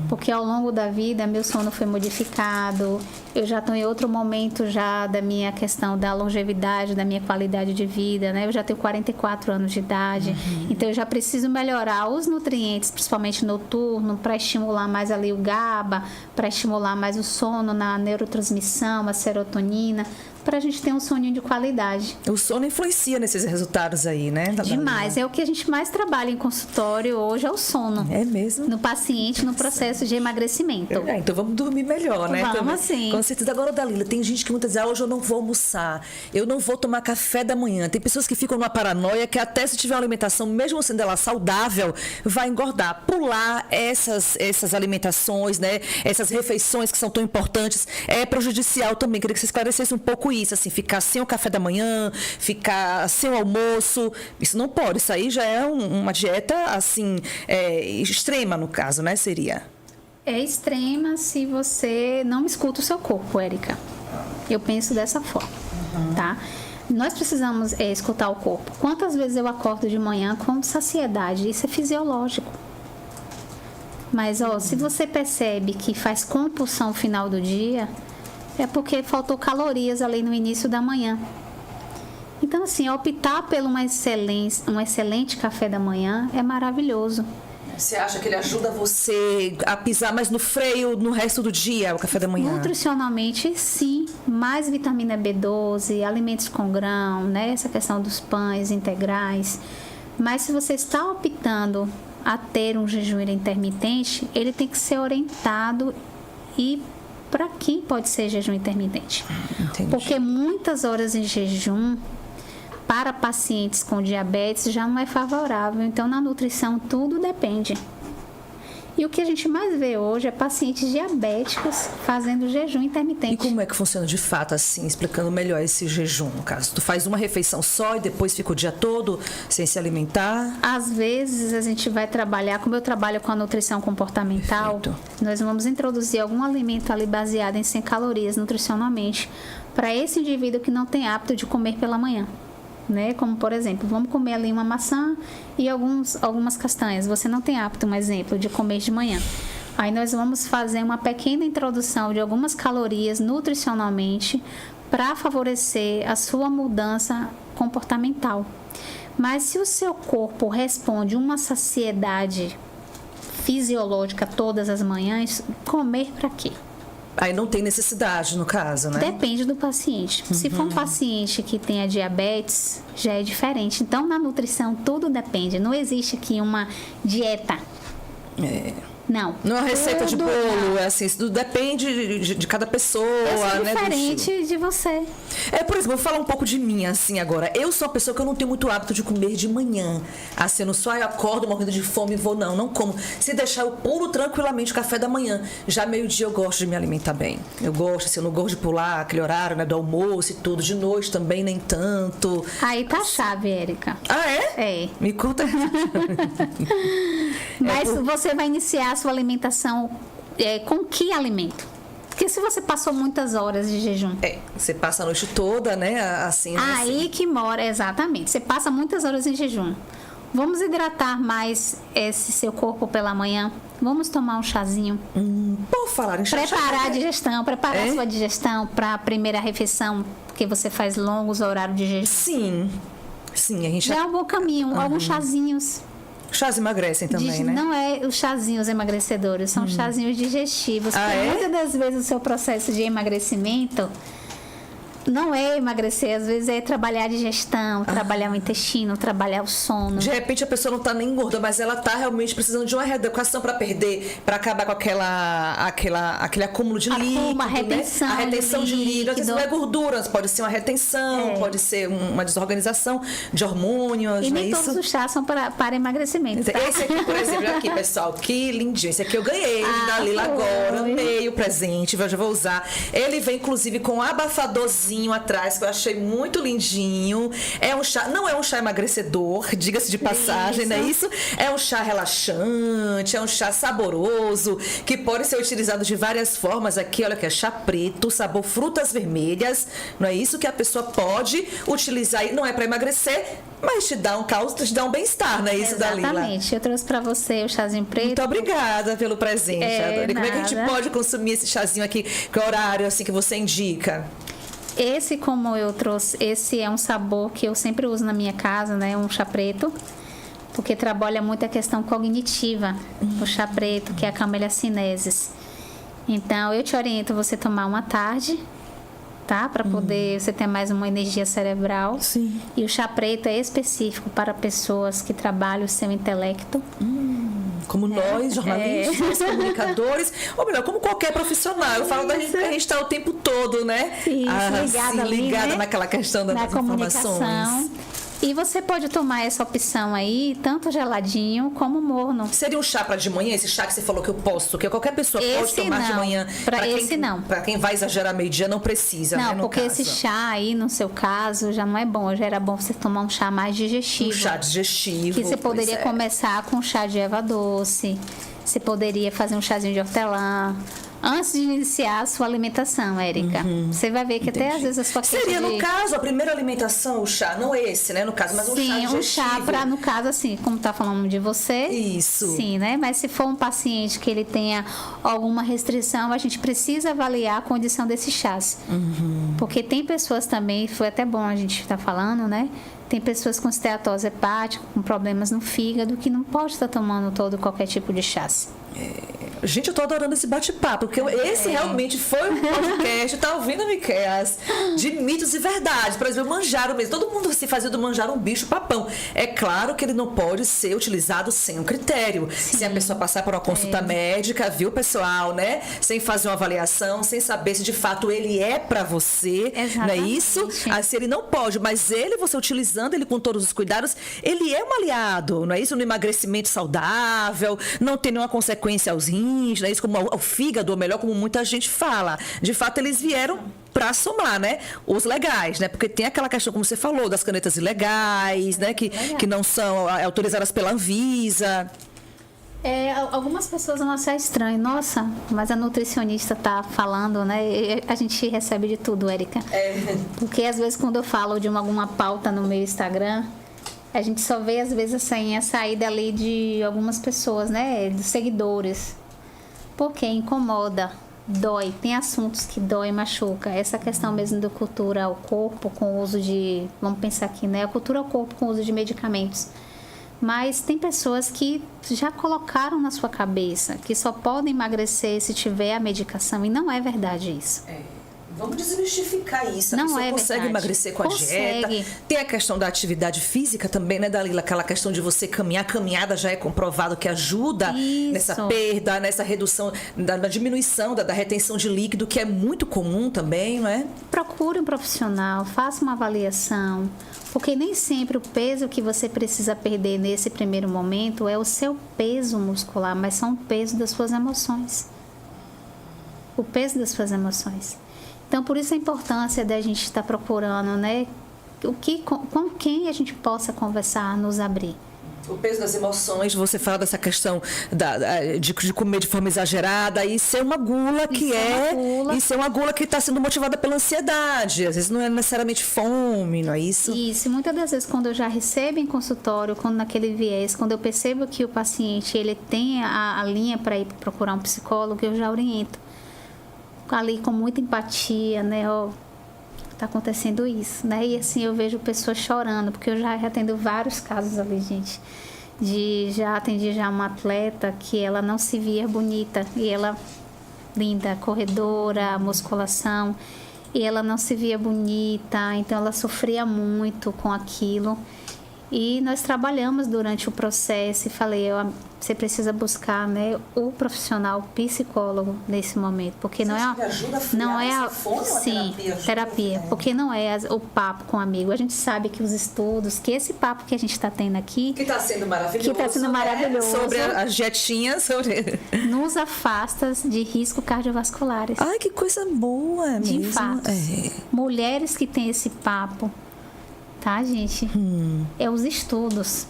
Porque ao longo da vida, meu sono foi modificado. Eu já estou em outro momento já da minha questão da longevidade, da minha qualidade de vida, né? Eu já tenho 44 anos de idade. Então, eu já preciso melhorar os nutrientes, principalmente noturno, para estimular mais ali o GABA, para estimular mais o sono na neurotransmissão, a serotonina, para a gente ter um soninho de qualidade. O sono influencia nesses resultados aí, né? Demais. É o que a gente mais trabalha em consultório hoje, é o sono. É mesmo? No paciente, no processo de emagrecimento. Então vamos dormir melhor, né? Vamos sim. Com certeza. Agora, Dalila, tem gente que muitas vezes, hoje eu não vou almoçar, eu não vou tomar café da manhã. Tem pessoas que ficam numa paranoia que até se tiver uma alimentação, mesmo sendo ela saudável, vai engordar. Pular essas alimentações, né? Essas refeições que são tão importantes, é prejudicial também. Queria que você esclarecesse um pouco isso, assim, ficar sem o café da manhã, ficar sem o almoço, isso não pode, isso aí já é uma dieta, assim, extrema no caso, né, seria? É extrema se você não escuta o seu corpo, Érica. Eu penso dessa forma, tá? Nós precisamos escutar o corpo. Quantas vezes eu acordo de manhã com saciedade? Isso é fisiológico. Mas, se você percebe que faz compulsão no final do dia, é porque faltou calorias ali no início da manhã. Então, assim, optar por um excelente café da manhã é maravilhoso. Você acha que ele ajuda você a pisar mais no freio no resto do dia, o café da manhã? Nutricionalmente, sim. Mais vitamina B12, alimentos com grão, né? Essa questão dos pães integrais. Mas se você está optando a ter um jejum intermitente, ele tem que ser orientado e para quem pode ser jejum intermitente. Entendi. Porque muitas horas em jejum para pacientes com diabetes já não é favorável. Então, na nutrição, tudo depende. E o que a gente mais vê hoje é pacientes diabéticos fazendo jejum intermitente. E como é que funciona de fato, assim, explicando melhor esse jejum, no caso? Tu faz uma refeição só e depois fica o dia todo sem se alimentar? Às vezes, a gente vai trabalhar, como eu trabalho com a nutrição comportamental, Perfeito. Nós vamos introduzir algum alimento ali baseado em 100 calorias nutricionalmente para esse indivíduo que não tem hábito de comer pela manhã. Né? Como, por exemplo, vamos comer ali uma maçã e algumas castanhas. Você não tem hábito, um exemplo, de comer de manhã. Aí nós vamos fazer uma pequena introdução de algumas calorias nutricionalmente para favorecer a sua mudança comportamental. Mas se o seu corpo responde uma saciedade fisiológica todas as manhãs, comer para quê? Aí não tem necessidade, no caso, né? Depende do paciente. Se for um paciente que tenha diabetes, já é diferente. Então, na nutrição, tudo depende. Não existe aqui uma dieta. Não. Não é uma receita de bolo, é assim, isso depende de cada pessoa, né? Diferente de você. Por exemplo, vou falar um pouco de mim, assim, agora. Eu sou uma pessoa que eu não tenho muito hábito de comer de manhã. Assim, eu não só eu acordo morrendo de fome e vou, não como. Se deixar, eu pulo tranquilamente o café da manhã. Já meio-dia eu gosto de me alimentar bem. Eu gosto, assim, eu não gosto de pular aquele horário, né, do almoço e tudo. De noite também, nem tanto. Aí tá a chave, Érica. Ah, é? É. Me conta. Mas você vai iniciar a sua alimentação com que alimento? Porque se você passou muitas horas de jejum. Você passa a noite toda, né? Assim. Aí que mora, exatamente. Você passa muitas horas em jejum. Vamos hidratar mais esse seu corpo pela manhã. Vamos tomar um chazinho. Por falar em chá. Preparar a digestão, preparar a sua digestão para a primeira refeição, porque você faz longos horários de jejum. Sim, a gente já é um bom caminho. Alguns chazinhos. Chás emagrecem também, né? Não é os chazinhos emagrecedores, são chazinhos digestivos. Muitas das vezes o seu processo de emagrecimento não é emagrecer, às vezes é trabalhar a digestão, trabalhar o intestino, trabalhar o sono. De repente a pessoa não está nem gorda, mas ela está realmente precisando de uma reeducação para perder, para acabar com aquele acúmulo de líquido, a retenção, né? A retenção de líquido. Às vezes não é gordura, pode ser uma retenção, pode ser uma desorganização de hormônios. E nem todos os chás são para emagrecimento. Tá? Esse aqui, por exemplo, aqui, pessoal, que lindinho. Esse aqui eu ganhei da Lila agora, meio presente, eu já vou usar. Ele vem, inclusive, com um abafadorzinho atrás, que eu achei muito lindinho. É um chá, não é um chá emagrecedor, diga-se de passagem, não é isso? É um chá relaxante, é um chá saboroso, que pode ser utilizado de várias formas. Aqui, olha que é chá preto, sabor frutas vermelhas, não é isso que a pessoa pode utilizar, não é para emagrecer, mas te dá um bem-estar, não é isso, Dalila? Exatamente. Eu trouxe para você o chazinho preto. Muito obrigada pelo presente, Adori. Como é que a gente pode consumir esse chazinho aqui? Que horário assim que você indica? Esse, como eu trouxe, esse é um sabor que eu sempre uso na minha casa, né? Um chá preto, porque trabalha muito a questão cognitiva, o chá preto, que é a Camellia sinensis. Então, eu te oriento você tomar uma tarde, tá? Para poder você ter mais uma energia cerebral. Sim. E o chá preto é específico para pessoas que trabalham o seu intelecto. Como nós, jornalistas, comunicadores, ou melhor, como qualquer profissional. Eu falo da gente que a gente está o tempo todo, né? Isso, ligada né? Naquela questão das informações. E você pode tomar essa opção aí, tanto geladinho como morno. Seria um chá para de manhã, esse chá que você falou que eu posso, que qualquer pessoa pode tomar de manhã. Para quem vai exagerar meio-dia, não precisa, não, né? Porque esse chá aí, no seu caso, já não é bom. Já era bom você tomar um chá mais digestivo. Um chá digestivo. Que você poderia começar com um chá de erva doce. Você poderia fazer um chazinho de hortelã. Antes de iniciar a sua alimentação, Érica. Você vai ver que até às vezes a sua Seria, no caso, a primeira alimentação, o chá, não esse, né? No caso, mas um chá digestivo. Sim, um chá para, no caso, assim, como tá falando de você. Isso. Sim, né? Mas se for um paciente que ele tenha alguma restrição, a gente precisa avaliar a condição desses chás. Porque tem pessoas também, foi até bom a gente estar falando, né? Tem pessoas com esteatose hepática, com problemas no fígado, que não pode estar tomando qualquer tipo de chás. Gente, eu tô adorando esse bate-papo, porque esse realmente foi um podcast, tá ouvindo, Miquéas? De mitos e verdades. Por exemplo, manjaro mesmo. Todo mundo se fazia do manjaro um bicho papão. É claro que ele não pode ser utilizado sem um critério. Sim. Se a pessoa passar por uma consulta médica, viu, pessoal, né? Sem fazer uma avaliação, sem saber se de fato ele é pra você. Exatamente. Não é isso? Assim, ele não pode, mas ele, você utilizando ele com todos os cuidados, ele é um aliado, não é isso? No emagrecimento saudável, não tem nenhuma consequência aos rins, não é isso? Como ao fígado, ou melhor, como muita gente fala. De fato, eles vieram para somar, né? Os legais, né? Porque tem aquela questão, como você falou, das canetas ilegais, né? Que não são autorizadas pela Anvisa. Algumas pessoas vão achar estranho. Nossa, mas a nutricionista tá falando, né? A gente recebe de tudo, Érica. Porque às vezes quando eu falo de alguma pauta no meu Instagram, a gente só vê às vezes assim, a saída ali de algumas pessoas, né? Dos seguidores. Porque incomoda, dói. Tem assuntos que dói e machuca. Essa questão mesmo da cultura ao corpo com o uso de... Vamos pensar aqui, né? A cultura ao corpo com o uso de medicamentos. Mas tem pessoas que já colocaram na sua cabeça que só podem emagrecer se tiver a medicação. E não é verdade isso. Vamos desmistificar isso. Não a pessoa é consegue verdade. Emagrecer com a dieta. Tem a questão da atividade física também, né, Dalila? Aquela questão de você caminhar. A caminhada já é comprovado que ajuda nessa perda, nessa redução, na diminuição da retenção de líquido, que é muito comum também, não é? Procure um profissional, faça uma avaliação. Porque nem sempre o peso que você precisa perder nesse primeiro momento é o seu peso muscular, mas são o peso das suas emoções. O peso das suas emoções. Então, por isso a importância da gente estar procurando, né? Com quem a gente possa conversar, nos abrir. O peso das emoções, você fala dessa questão de comer de forma exagerada e ser uma gula ser uma gula que está sendo motivada pela ansiedade. Às vezes não é necessariamente fome, não é isso? Isso, e muitas das vezes quando eu já recebo em consultório, quando naquele viés, quando eu percebo que o paciente ele tem a linha para ir procurar um psicólogo, eu já oriento. Ali com muita empatia, né? Tá acontecendo isso, né? E assim, eu vejo pessoas chorando, porque eu já atendo vários casos ali, gente. Já atendi uma atleta que ela não se via bonita, e ela, linda, corredora, musculação, e ela não se via bonita, então ela sofria muito com aquilo. E nós trabalhamos durante o processo e falei, você precisa buscar, né, o profissional psicólogo nesse momento, porque não é terapia, porque não é o papo com o amigo. A gente sabe que os estudos, que esse papo que a gente está tendo aqui, que está sendo maravilhoso, sobre as dietinhas, nos afasta de riscos cardiovasculares. Ai, que coisa boa, de mesmo. Fato. Mulheres que têm esse papo, tá, gente? É os estudos.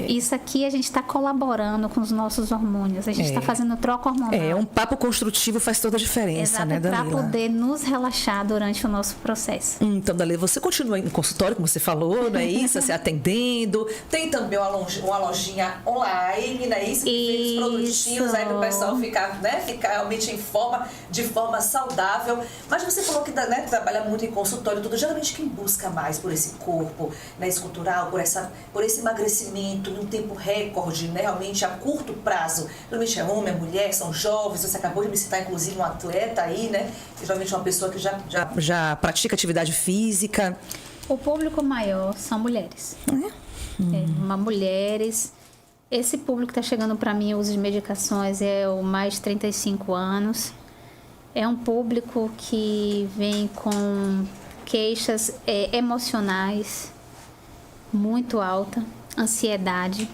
Isso aqui a gente está colaborando com os nossos hormônios. A gente está fazendo troca hormonal. Um papo construtivo faz toda a diferença, exato, né, Dalila? Para poder nos relaxar durante o nosso processo. Então, Dalila, você continua no consultório, como você falou, não é isso? Você atendendo. Tem também uma lojinha online, não é isso? Que tem os produtinhos aí para o pessoal ficar realmente de forma saudável. Mas você falou que trabalha muito em consultório, tudo. Geralmente quem busca mais por esse corpo, né, escultural, por esse emagrecimento, num tempo recorde, né, realmente a curto prazo. Geralmente é homem, é mulher, são jovens. Você acabou de me citar, inclusive, um atleta aí, né? Geralmente uma pessoa que já pratica atividade física. O público maior são mulheres. Mulheres. Esse público que está chegando para mim, o uso de medicações, é o mais de 35 anos. É um público que vem com queixas emocionais muito alta, ansiedade,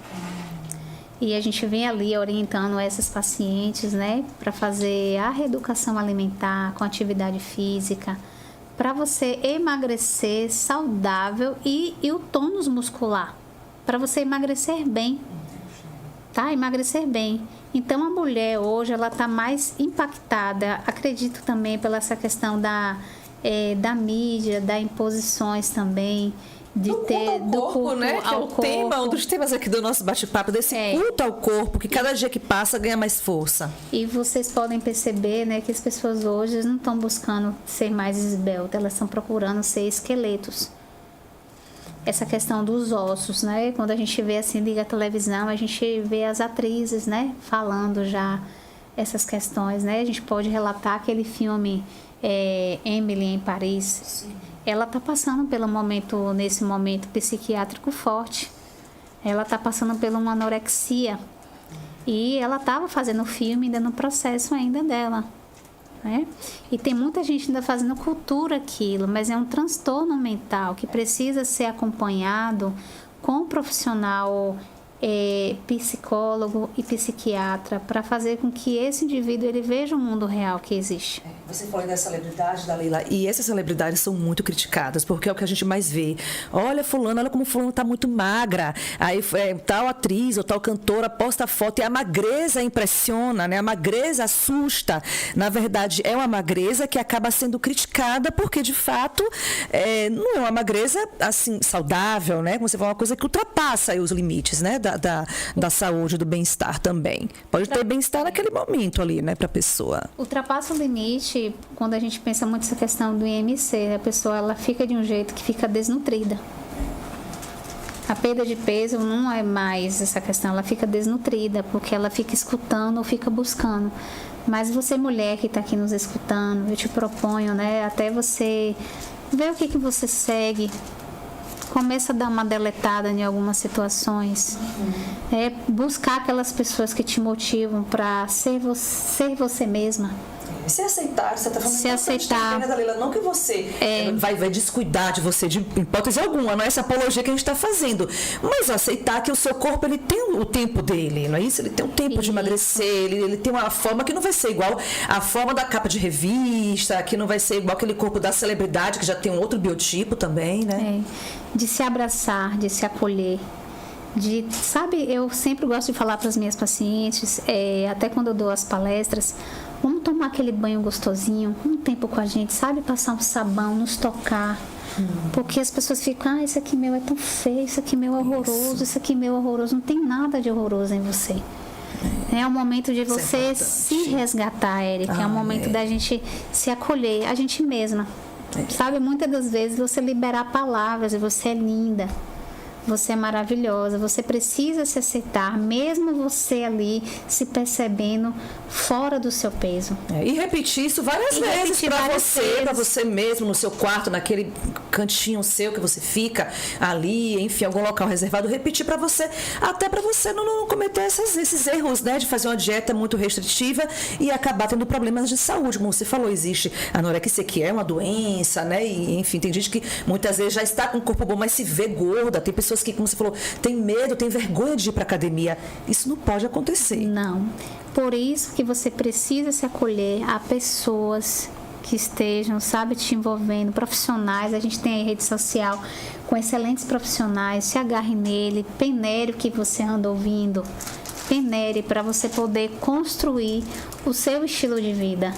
e a gente vem ali orientando essas pacientes, né, para fazer a reeducação alimentar com atividade física, para você emagrecer saudável e o tônus muscular, para você emagrecer bem, tá? Emagrecer bem. Então a mulher hoje ela está mais impactada, acredito também pela essa questão da mídia, das imposições também. Do culto, né? Que é um dos temas aqui do nosso bate-papo, desse culto ao corpo, que cada dia que passa ganha mais força. E vocês podem perceber, né, que as pessoas hoje não estão buscando ser mais esbeltas, elas estão procurando ser esqueletos. Essa questão dos ossos, né? Quando a gente vê assim, liga a televisão, a gente vê as atrizes, né, falando já essas questões, né? A gente pode relatar aquele filme Emily em Paris. Sim. Ela está passando nesse momento psiquiátrico forte. Ela está passando por uma anorexia. E ela estava fazendo o filme ainda no processo ainda dela. Né? E tem muita gente ainda fazendo cultura aquilo, mas é um transtorno mental que precisa ser acompanhado com um profissional psicólogo e psiquiatra para fazer com que esse indivíduo ele veja o mundo real que existe. Você falou das celebridades, Dalila, e essas celebridades são muito criticadas, porque é o que a gente mais vê. Olha como fulano está muito magra. Aí tal atriz ou tal cantora posta foto e a magreza impressiona, né? A magreza assusta. Na verdade, é uma magreza que acaba sendo criticada porque, de fato, não é uma magreza assim, saudável, né? Como você falou, uma coisa que ultrapassa aí os limites, né? Da saúde, do bem-estar também. Pode ter bem-estar naquele momento ali, né, para a pessoa. Ultrapassa o limite quando a gente pensa muito nessa questão do IMC. A pessoa ela fica de um jeito que fica desnutrida. A perda de peso não é mais essa questão, ela fica desnutrida, porque ela fica escutando ou fica buscando. Mas você, mulher que está aqui nos escutando, eu te proponho, né, até você ver o que você segue. Começa a dar uma deletada em algumas situações. Buscar aquelas pessoas que te motivam para ser você mesma. Se aceitar, você está falando se aceitar. Dalila, não que você vai descuidar de você de hipótese alguma, não é essa apologia que a gente está fazendo, mas aceitar que o seu corpo ele tem o tempo dele, não é isso? Ele tem o tempo de emagrecer, ele tem uma forma que não vai ser igual a forma da capa de revista, que não vai ser igual aquele corpo da celebridade que já tem um outro biotipo também, né? De se abraçar, de se acolher, Sabe, eu sempre gosto de falar para as minhas pacientes, até quando eu dou as palestras, vamos tomar aquele banho gostosinho, um tempo com a gente, sabe? Passar um sabão, nos tocar. Porque as pessoas ficam, isso aqui meu é tão feio, isso aqui meu é horroroso, isso aqui meu é horroroso. Não tem nada de horroroso em você. É o momento de você se resgatar, Érica. É o momento da gente se acolher, a gente mesma. Sabe, muitas das vezes você liberar palavras e você é linda. Você é maravilhosa, você precisa se aceitar, mesmo você ali se percebendo fora do seu peso. E repetir isso várias vezes para você mesmo, no seu quarto, naquele cantinho seu que você fica ali, enfim, algum local reservado, repetir para você, até para você não cometer esses erros, né, de fazer uma dieta muito restritiva e acabar tendo problemas de saúde. Como você falou, existe anorexia, que é uma doença, né, e enfim, tem gente que muitas vezes já está com o corpo bom, mas se vê gorda, tem pessoas que, como você falou, tem medo, tem vergonha de ir para academia. Isso não pode acontecer. Não. Por isso que você precisa se acolher a pessoas que estejam, sabe, te envolvendo, profissionais. A gente tem aí rede social com excelentes profissionais. Se agarre nele, peneire o que você anda ouvindo. Peneire para você poder construir o seu estilo de vida,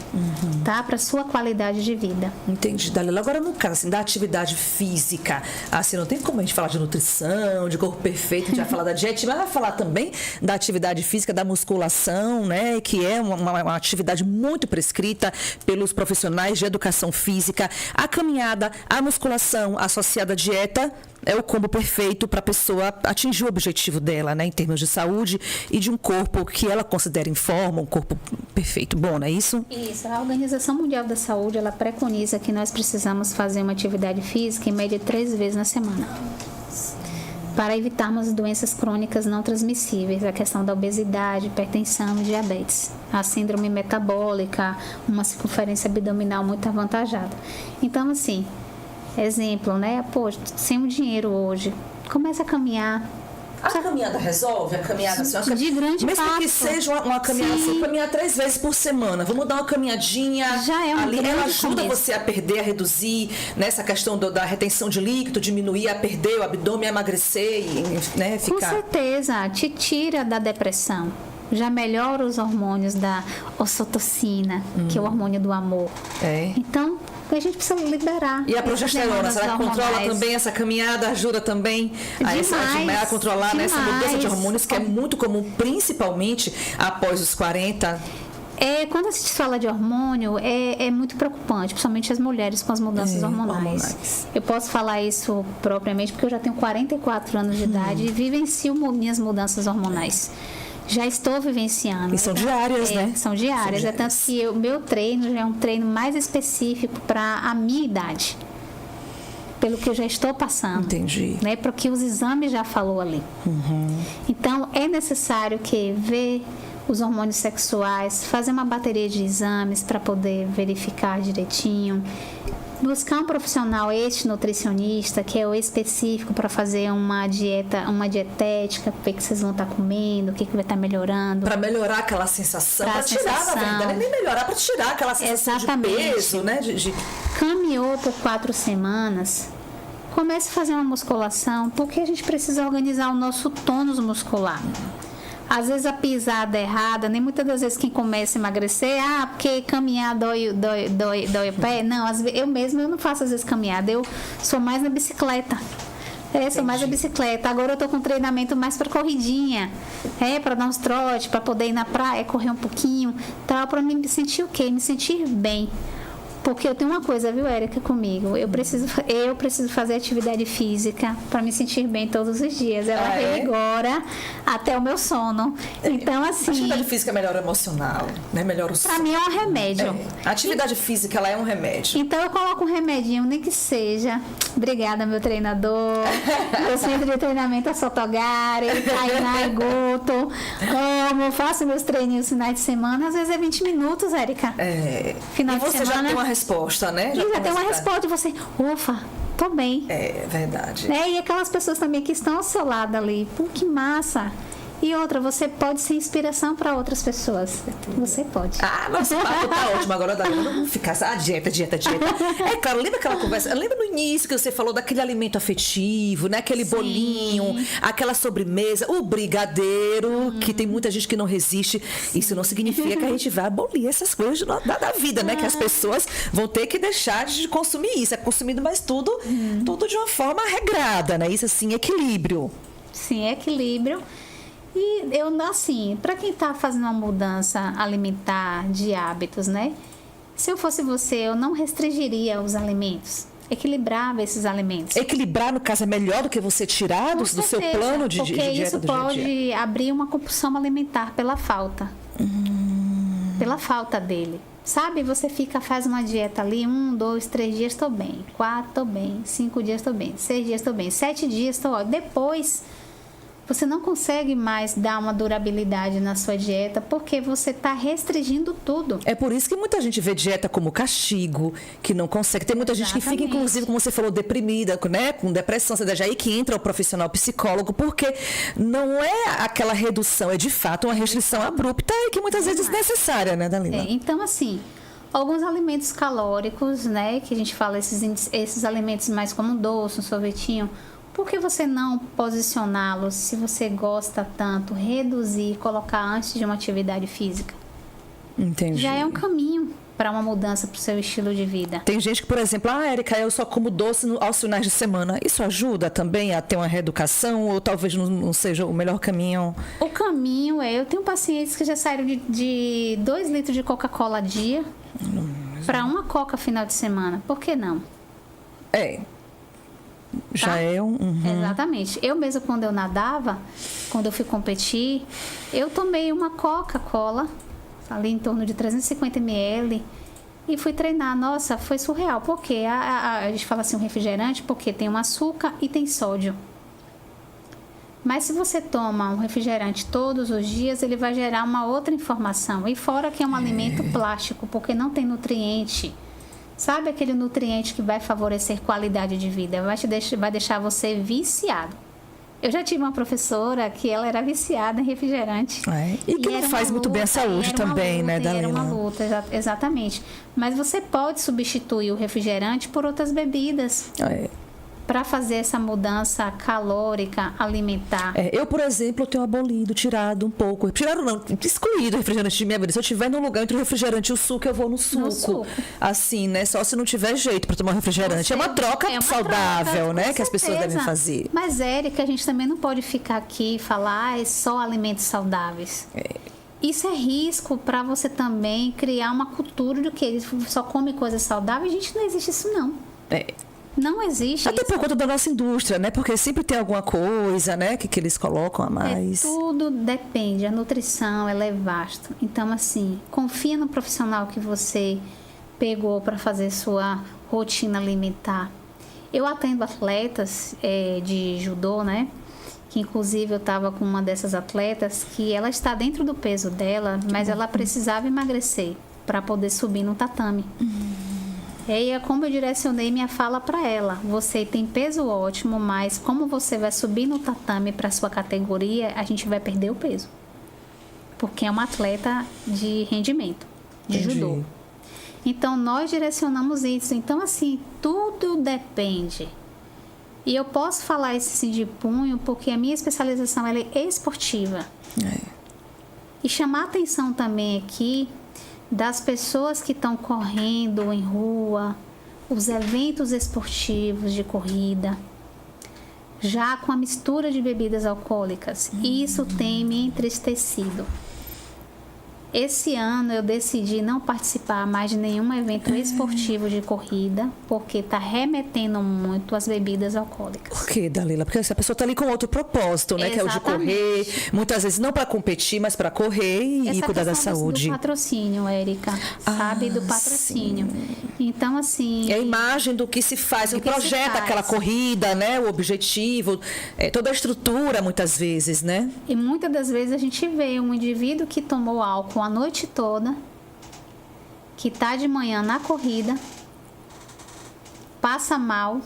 tá? Para sua qualidade de vida. Entendi, Dalila. Agora, no caso assim, da atividade física, assim, não tem como a gente falar de nutrição, de corpo perfeito, a gente vai falar da dieta, mas vai falar também da atividade física, da musculação, né? Que é uma atividade muito prescrita pelos profissionais de educação física. A caminhada, a musculação associada à dieta é o combo perfeito para a pessoa atingir o objetivo dela, né? Em termos de saúde e de um corpo que ela considera em forma, um corpo perfeito. Bom, não é isso? Isso. A Organização Mundial da Saúde, ela preconiza que nós precisamos fazer uma atividade física em média 3 vezes na semana, para evitarmos doenças crônicas não transmissíveis, a questão da obesidade, hipertensão e diabetes, a síndrome metabólica, uma circunferência abdominal muito avantajada. Então, assim, exemplo, né? Pô, sem o dinheiro hoje, começa a caminhar. A caminhada resolve? A caminhada assim, de grande mesmo passo. que seja uma caminhada assim, caminhar 3 vezes por semana. Vamos dar uma caminhadinha. Já é ali. Ela ajuda começo. você a perder, a reduzir, nessa questão da retenção de líquido, diminuir, a perder o abdômen, a emagrecer e, né, ficar. Com certeza, te tira da depressão. Já melhora os hormônios da ocitocina, que é o hormônio do amor. Então, a gente precisa liberar. E a progesterona, será que controla também essa caminhada? Ajuda também a controlar essa mudança de hormônios, que é muito comum, principalmente após os 40? Quando a gente fala de hormônio, é muito preocupante, principalmente as mulheres com as mudanças hormonais. Eu posso falar isso propriamente porque eu já tenho 44 anos de idade e vivencio minhas mudanças hormonais. Já estou vivenciando. E são diárias, né? São diárias. É tanto que o meu treino já é um treino mais específico para a minha idade. Pelo que eu já estou passando. Entendi. Né? Para o que os exames já falou ali. Então, é necessário que ver os hormônios sexuais, fazer uma bateria de exames para poder verificar direitinho. Buscar um profissional nutricionista, que é o específico para fazer uma dietética, ver o que vocês vão estar comendo, o que vai estar melhorando. Para melhorar aquela sensação, para tirar, na verdade, nem melhorar, para tirar aquela sensação de peso, né? Caminhou por 4 semanas, comece a fazer uma musculação, porque a gente precisa organizar o nosso tônus muscular. Às vezes a pisada é errada, nem muitas das vezes quem começa a emagrecer, porque caminhar dói o pé. Não, eu mesma não faço às vezes caminhada, eu sou mais na bicicleta. Sou mais na bicicleta. Agora eu tô com um treinamento mais para corridinha, para dar uns trotes, para poder ir na praia, correr um pouquinho, tal, para me sentir o quê? Me sentir bem. Porque eu tenho uma coisa, viu, Érica, comigo. Eu preciso fazer atividade física para me sentir bem todos os dias. Ela revigora até o meu sono. Então, assim... A atividade física melhora o emocional, né? Melhora o sono. Para mim é um remédio. A atividade física, ela é um remédio. Então, eu coloco um remedinho, nem que seja. Obrigada, meu treinador. Meu centro de treinamento é Sotogari, Tainá e Guto. Faço meus treininhos finais de semana. Às vezes é 20 minutos, Érica. Final de semana. Você já tem uma resposta, né? Já tem uma resposta e você, ufa, tô bem. É verdade. E aquelas pessoas também que estão ao seu lado ali, pô, que massa. E outra, você pode ser inspiração para outras pessoas. Você pode. Ah, nossa, o papo tá ótimo. Agora vamos ficar. Dieta. É claro, lembra aquela conversa? Lembra no início que você falou daquele alimento afetivo, né? Aquele bolinho, aquela sobremesa, o brigadeiro, que tem muita gente que não resiste. Isso não significa que a gente vai abolir essas coisas da vida, né? Que as pessoas vão ter que deixar de consumir isso. É consumido, mas tudo de uma forma regrada, né? Isso, assim, equilíbrio. Sim, equilíbrio. E eu, assim, para quem está fazendo uma mudança alimentar de hábitos, né? Se eu fosse você, eu não restringiria os alimentos. Equilibrava esses alimentos. Equilibrar, no caso, é melhor do que você tirar do seu plano de dieta do dia a dia? Porque isso pode abrir uma compulsão alimentar pela falta. Pela falta dele. Sabe, você faz uma dieta ali, 1, 2, 3 dias estou bem, 4 estou bem, 5 dias estou bem, 6 dias estou bem, 7 dias estou ótimo. Depois, você não consegue mais dar uma durabilidade na sua dieta porque você está restringindo tudo. É por isso que muita gente vê dieta como castigo, que não consegue. Tem muita gente que fica, inclusive, como você falou, deprimida, né? Com depressão. Você aí que entra o profissional psicólogo, porque não é aquela redução, é de fato uma restrição abrupta e que muitas vezes é desnecessária, né, Dalila? Então, assim, alguns alimentos calóricos, né? Que a gente fala, esses alimentos mais como um doce, um sorvetinho. Por que você não posicioná-los, se você gosta tanto, reduzir, colocar antes de uma atividade física? Entendi. Já é um caminho para uma mudança para o seu estilo de vida. Tem gente que, por exemplo, Érica, eu só como doce aos finais de semana. Isso ajuda também a ter uma reeducação ou talvez não seja o melhor caminho? O caminho eu tenho pacientes que já saíram de 2 litros de Coca-Cola a dia para uma Coca final de semana. Por que não? Já é um... Exatamente. Eu mesma, quando eu nadava, quando eu fui competir, eu tomei uma Coca-Cola, ali em torno de 350 ml, e fui treinar. Nossa, foi surreal. Porque a gente fala assim, um refrigerante, porque tem um açúcar e tem sódio. Mas se você toma um refrigerante todos os dias, ele vai gerar uma outra informação. E fora que é um alimento plástico, porque não tem nutriente. Sabe aquele nutriente que vai favorecer qualidade de vida? Vai deixar você viciado. Eu já tive uma professora que ela era viciada em refrigerante. E que não faz muito bem a saúde também, né, Dalila? Era uma luta, exatamente. Mas você pode substituir o refrigerante por outras bebidas. Para fazer essa mudança calórica, alimentar. Eu, por exemplo, tenho abolido, tirado um pouco. Tirado não, excluído o refrigerante de minha vida. Se eu estiver num lugar entre o refrigerante e o suco, eu vou no suco. Assim, né? Só se não tiver jeito para tomar um refrigerante. É uma troca saudável, né? Que as pessoas devem fazer. Mas, Érica, a gente também não pode ficar aqui e falar é só alimentos saudáveis. Isso é risco para você também criar uma cultura de que eles só comem coisas saudáveis. Gente, não existe isso, não. Não existe Até isso. por conta da nossa indústria, né? Porque sempre tem alguma coisa, né? Que eles colocam a mais. Tudo depende. A nutrição, ela é vasta. Então, assim, confia no profissional que você pegou para fazer sua rotina alimentar. Eu atendo atletas de judô, né? Que, inclusive, eu estava com uma dessas atletas que ela está dentro do peso dela, mas ela precisava emagrecer para poder subir no tatame. E é como eu direcionei minha fala para ela. Você tem peso ótimo, mas como você vai subir no tatame para sua categoria, a gente vai perder o peso. Porque é uma atleta de rendimento, de judô. Então, nós direcionamos isso. Então, assim, tudo depende. E eu posso falar isso assim de punho, porque a minha especialização ela é esportiva. E chamar atenção também aqui das pessoas que estão correndo em rua, os eventos esportivos de corrida, já com a mistura de bebidas alcoólicas. Isso tem me entristecido. Esse ano eu decidi não participar mais de nenhum evento esportivo de corrida, porque está remetendo muito às bebidas alcoólicas. Por que, Dalila? Porque a pessoa está ali com outro propósito, né? Que é o de correr, muitas vezes não para competir, mas para correr e cuidar da saúde. Do patrocínio, Érica, sabe? Do patrocínio. Sim. Então, assim... É a imagem do que se faz, que projeta aquela corrida, né? O objetivo, toda a estrutura, muitas vezes, né? E muitas das vezes a gente vê um indivíduo que tomou álcool a noite toda, que está de manhã na corrida, passa mal,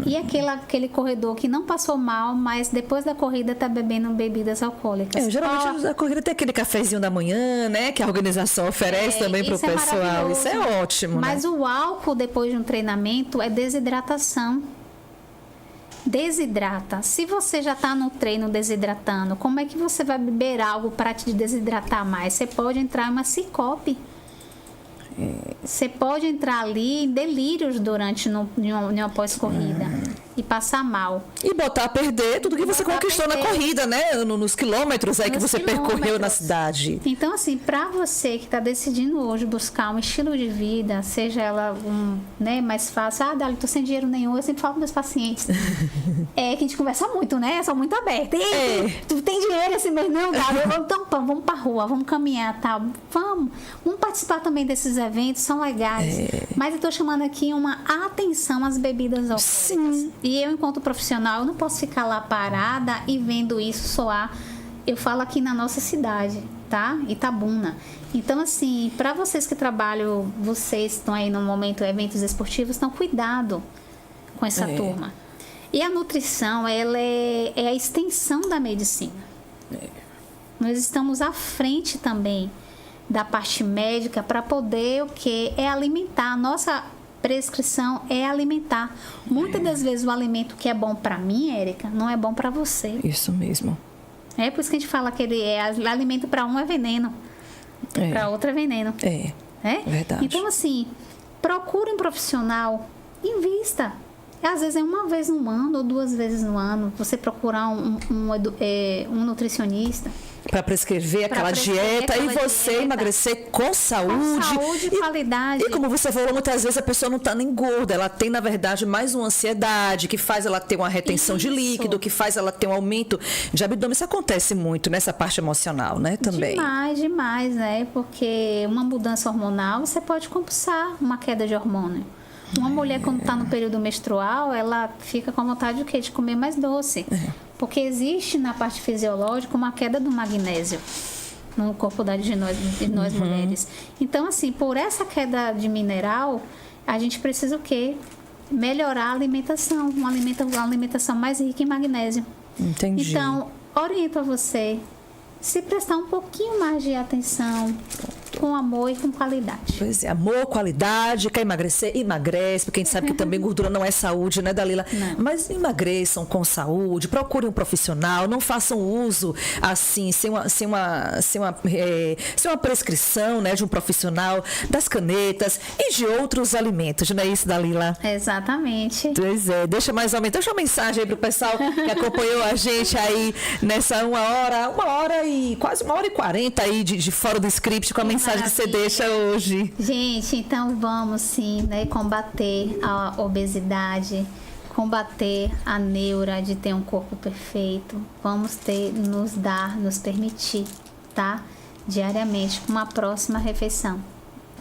E aquele corredor que não passou mal, mas depois da corrida está bebendo bebidas alcoólicas. Geralmente a corrida tem aquele cafezinho da manhã, né? Que a organização oferece também para o pessoal. Isso é ótimo. Mas o álcool depois de um treinamento é desidratação. Desidrata. Se você já está no treino desidratando, como é que você vai beber algo para te desidratar mais? Você pode entrar em uma sincope. Você pode entrar ali em delírios durante uma pós-corrida e passar mal. E botar a perder tudo que você conquistou na corrida, né? Nos quilômetros aí que você percorreu na cidade. Então, assim, para você que está decidindo hoje buscar um estilo de vida, seja ela mais fácil. Ah, Dali, tô sem dinheiro nenhum. Eu sempre falo com meus pacientes. Que a gente conversa muito, né? Sou muito aberta. Tu tem dinheiro assim mesmo? Não, Dali. Então, vamos pra rua, vamos caminhar, tá? Vamos participar também desses eventos, são legais. Mas eu tô chamando aqui uma atenção às bebidas alcoólicas. Sim. E eu, enquanto profissional, eu não posso ficar lá parada e vendo isso soar. Eu falo aqui na nossa cidade, tá? Itabuna. Então, assim, para vocês que trabalham, vocês estão aí no momento, eventos esportivos, então cuidado com essa turma. E a nutrição, ela é a extensão da medicina. Nós estamos à frente também da parte médica para poder o quê? É alimentar. A nossa prescrição é alimentar. Muitas das vezes o alimento que é bom para mim, Érica, não é bom para você. Isso mesmo. É por isso que a gente fala que ele alimento para um é veneno, para outro é veneno. Verdade. Então, assim, procure um profissional, invista. Às vezes é uma vez no ano ou 2 vezes no ano você procurar um nutricionista para prescrever aquela dieta e você emagrecer com saúde. Com saúde e qualidade. E como você falou, muitas vezes a pessoa não está nem gorda, ela tem, na verdade, mais uma ansiedade, que faz ela ter uma retenção de líquido, que faz ela ter um aumento de abdômen. Isso acontece muito nessa parte emocional, né? Também. Demais, né? Porque uma mudança hormonal, você pode compensar uma queda de hormônio. Uma mulher, quando está no período menstrual, ela fica com vontade de quê? De comer mais doce. Porque existe na parte fisiológica uma queda do magnésio no corpo de nós mulheres. Então, assim, por essa queda de mineral, a gente precisa o quê? Melhorar a alimentação. Uma alimentação mais rica em magnésio. Entendi. Então, oriento a você se prestar um pouquinho mais de atenção, com amor e com qualidade. Pois é, amor, qualidade, quer emagrecer? Emagrece, porque a gente sabe que também gordura não é saúde, né, Dalila? Não. Mas emagreçam com saúde, procurem um profissional, não façam uso assim, sem uma prescrição, né, de um profissional, das canetas e de outros alimentos, não é isso, Dalila? Exatamente. Pois é, deixa mais ou menos, deixa uma mensagem aí pro pessoal que acompanhou a gente aí nessa 1h40 aí de fora do script, com a mensagem que você deixa hoje. Nos então vamos sim, né, combater a obesidade, combater a neura de ter um corpo perfeito. Vamos nos permitir, tá? Diariamente, com uma próxima refeição.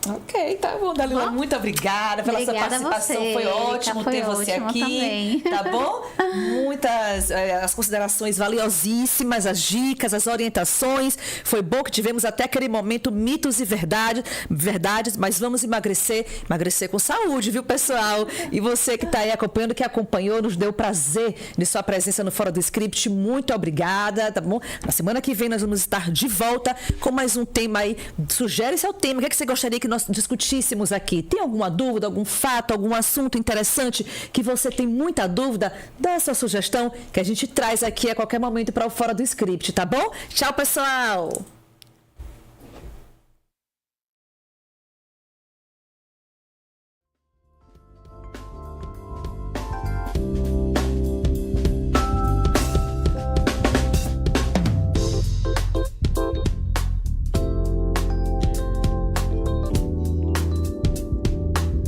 Ok, tá bom, Dalila. Muito obrigada pela sua participação. Foi ótimo ter você aqui. Também. Tá bom? Muitas as considerações valiosíssimas, as dicas, as orientações. Foi bom que tivemos até aquele momento mitos e verdades, mas vamos emagrecer com saúde, viu, pessoal? E você que está aí acompanhando, que acompanhou, nos deu prazer de sua presença no Fora do Script. Muito obrigada, tá bom? Na semana que vem nós vamos estar de volta com mais um tema aí. Sugere seu tema. O que é que você gostaria que nós discutíssemos aqui? Tem alguma dúvida, algum fato, algum assunto interessante que você tem muita dúvida? Dá a sua sugestão que a gente traz aqui a qualquer momento para o Fora do Script, tá bom? Tchau, pessoal!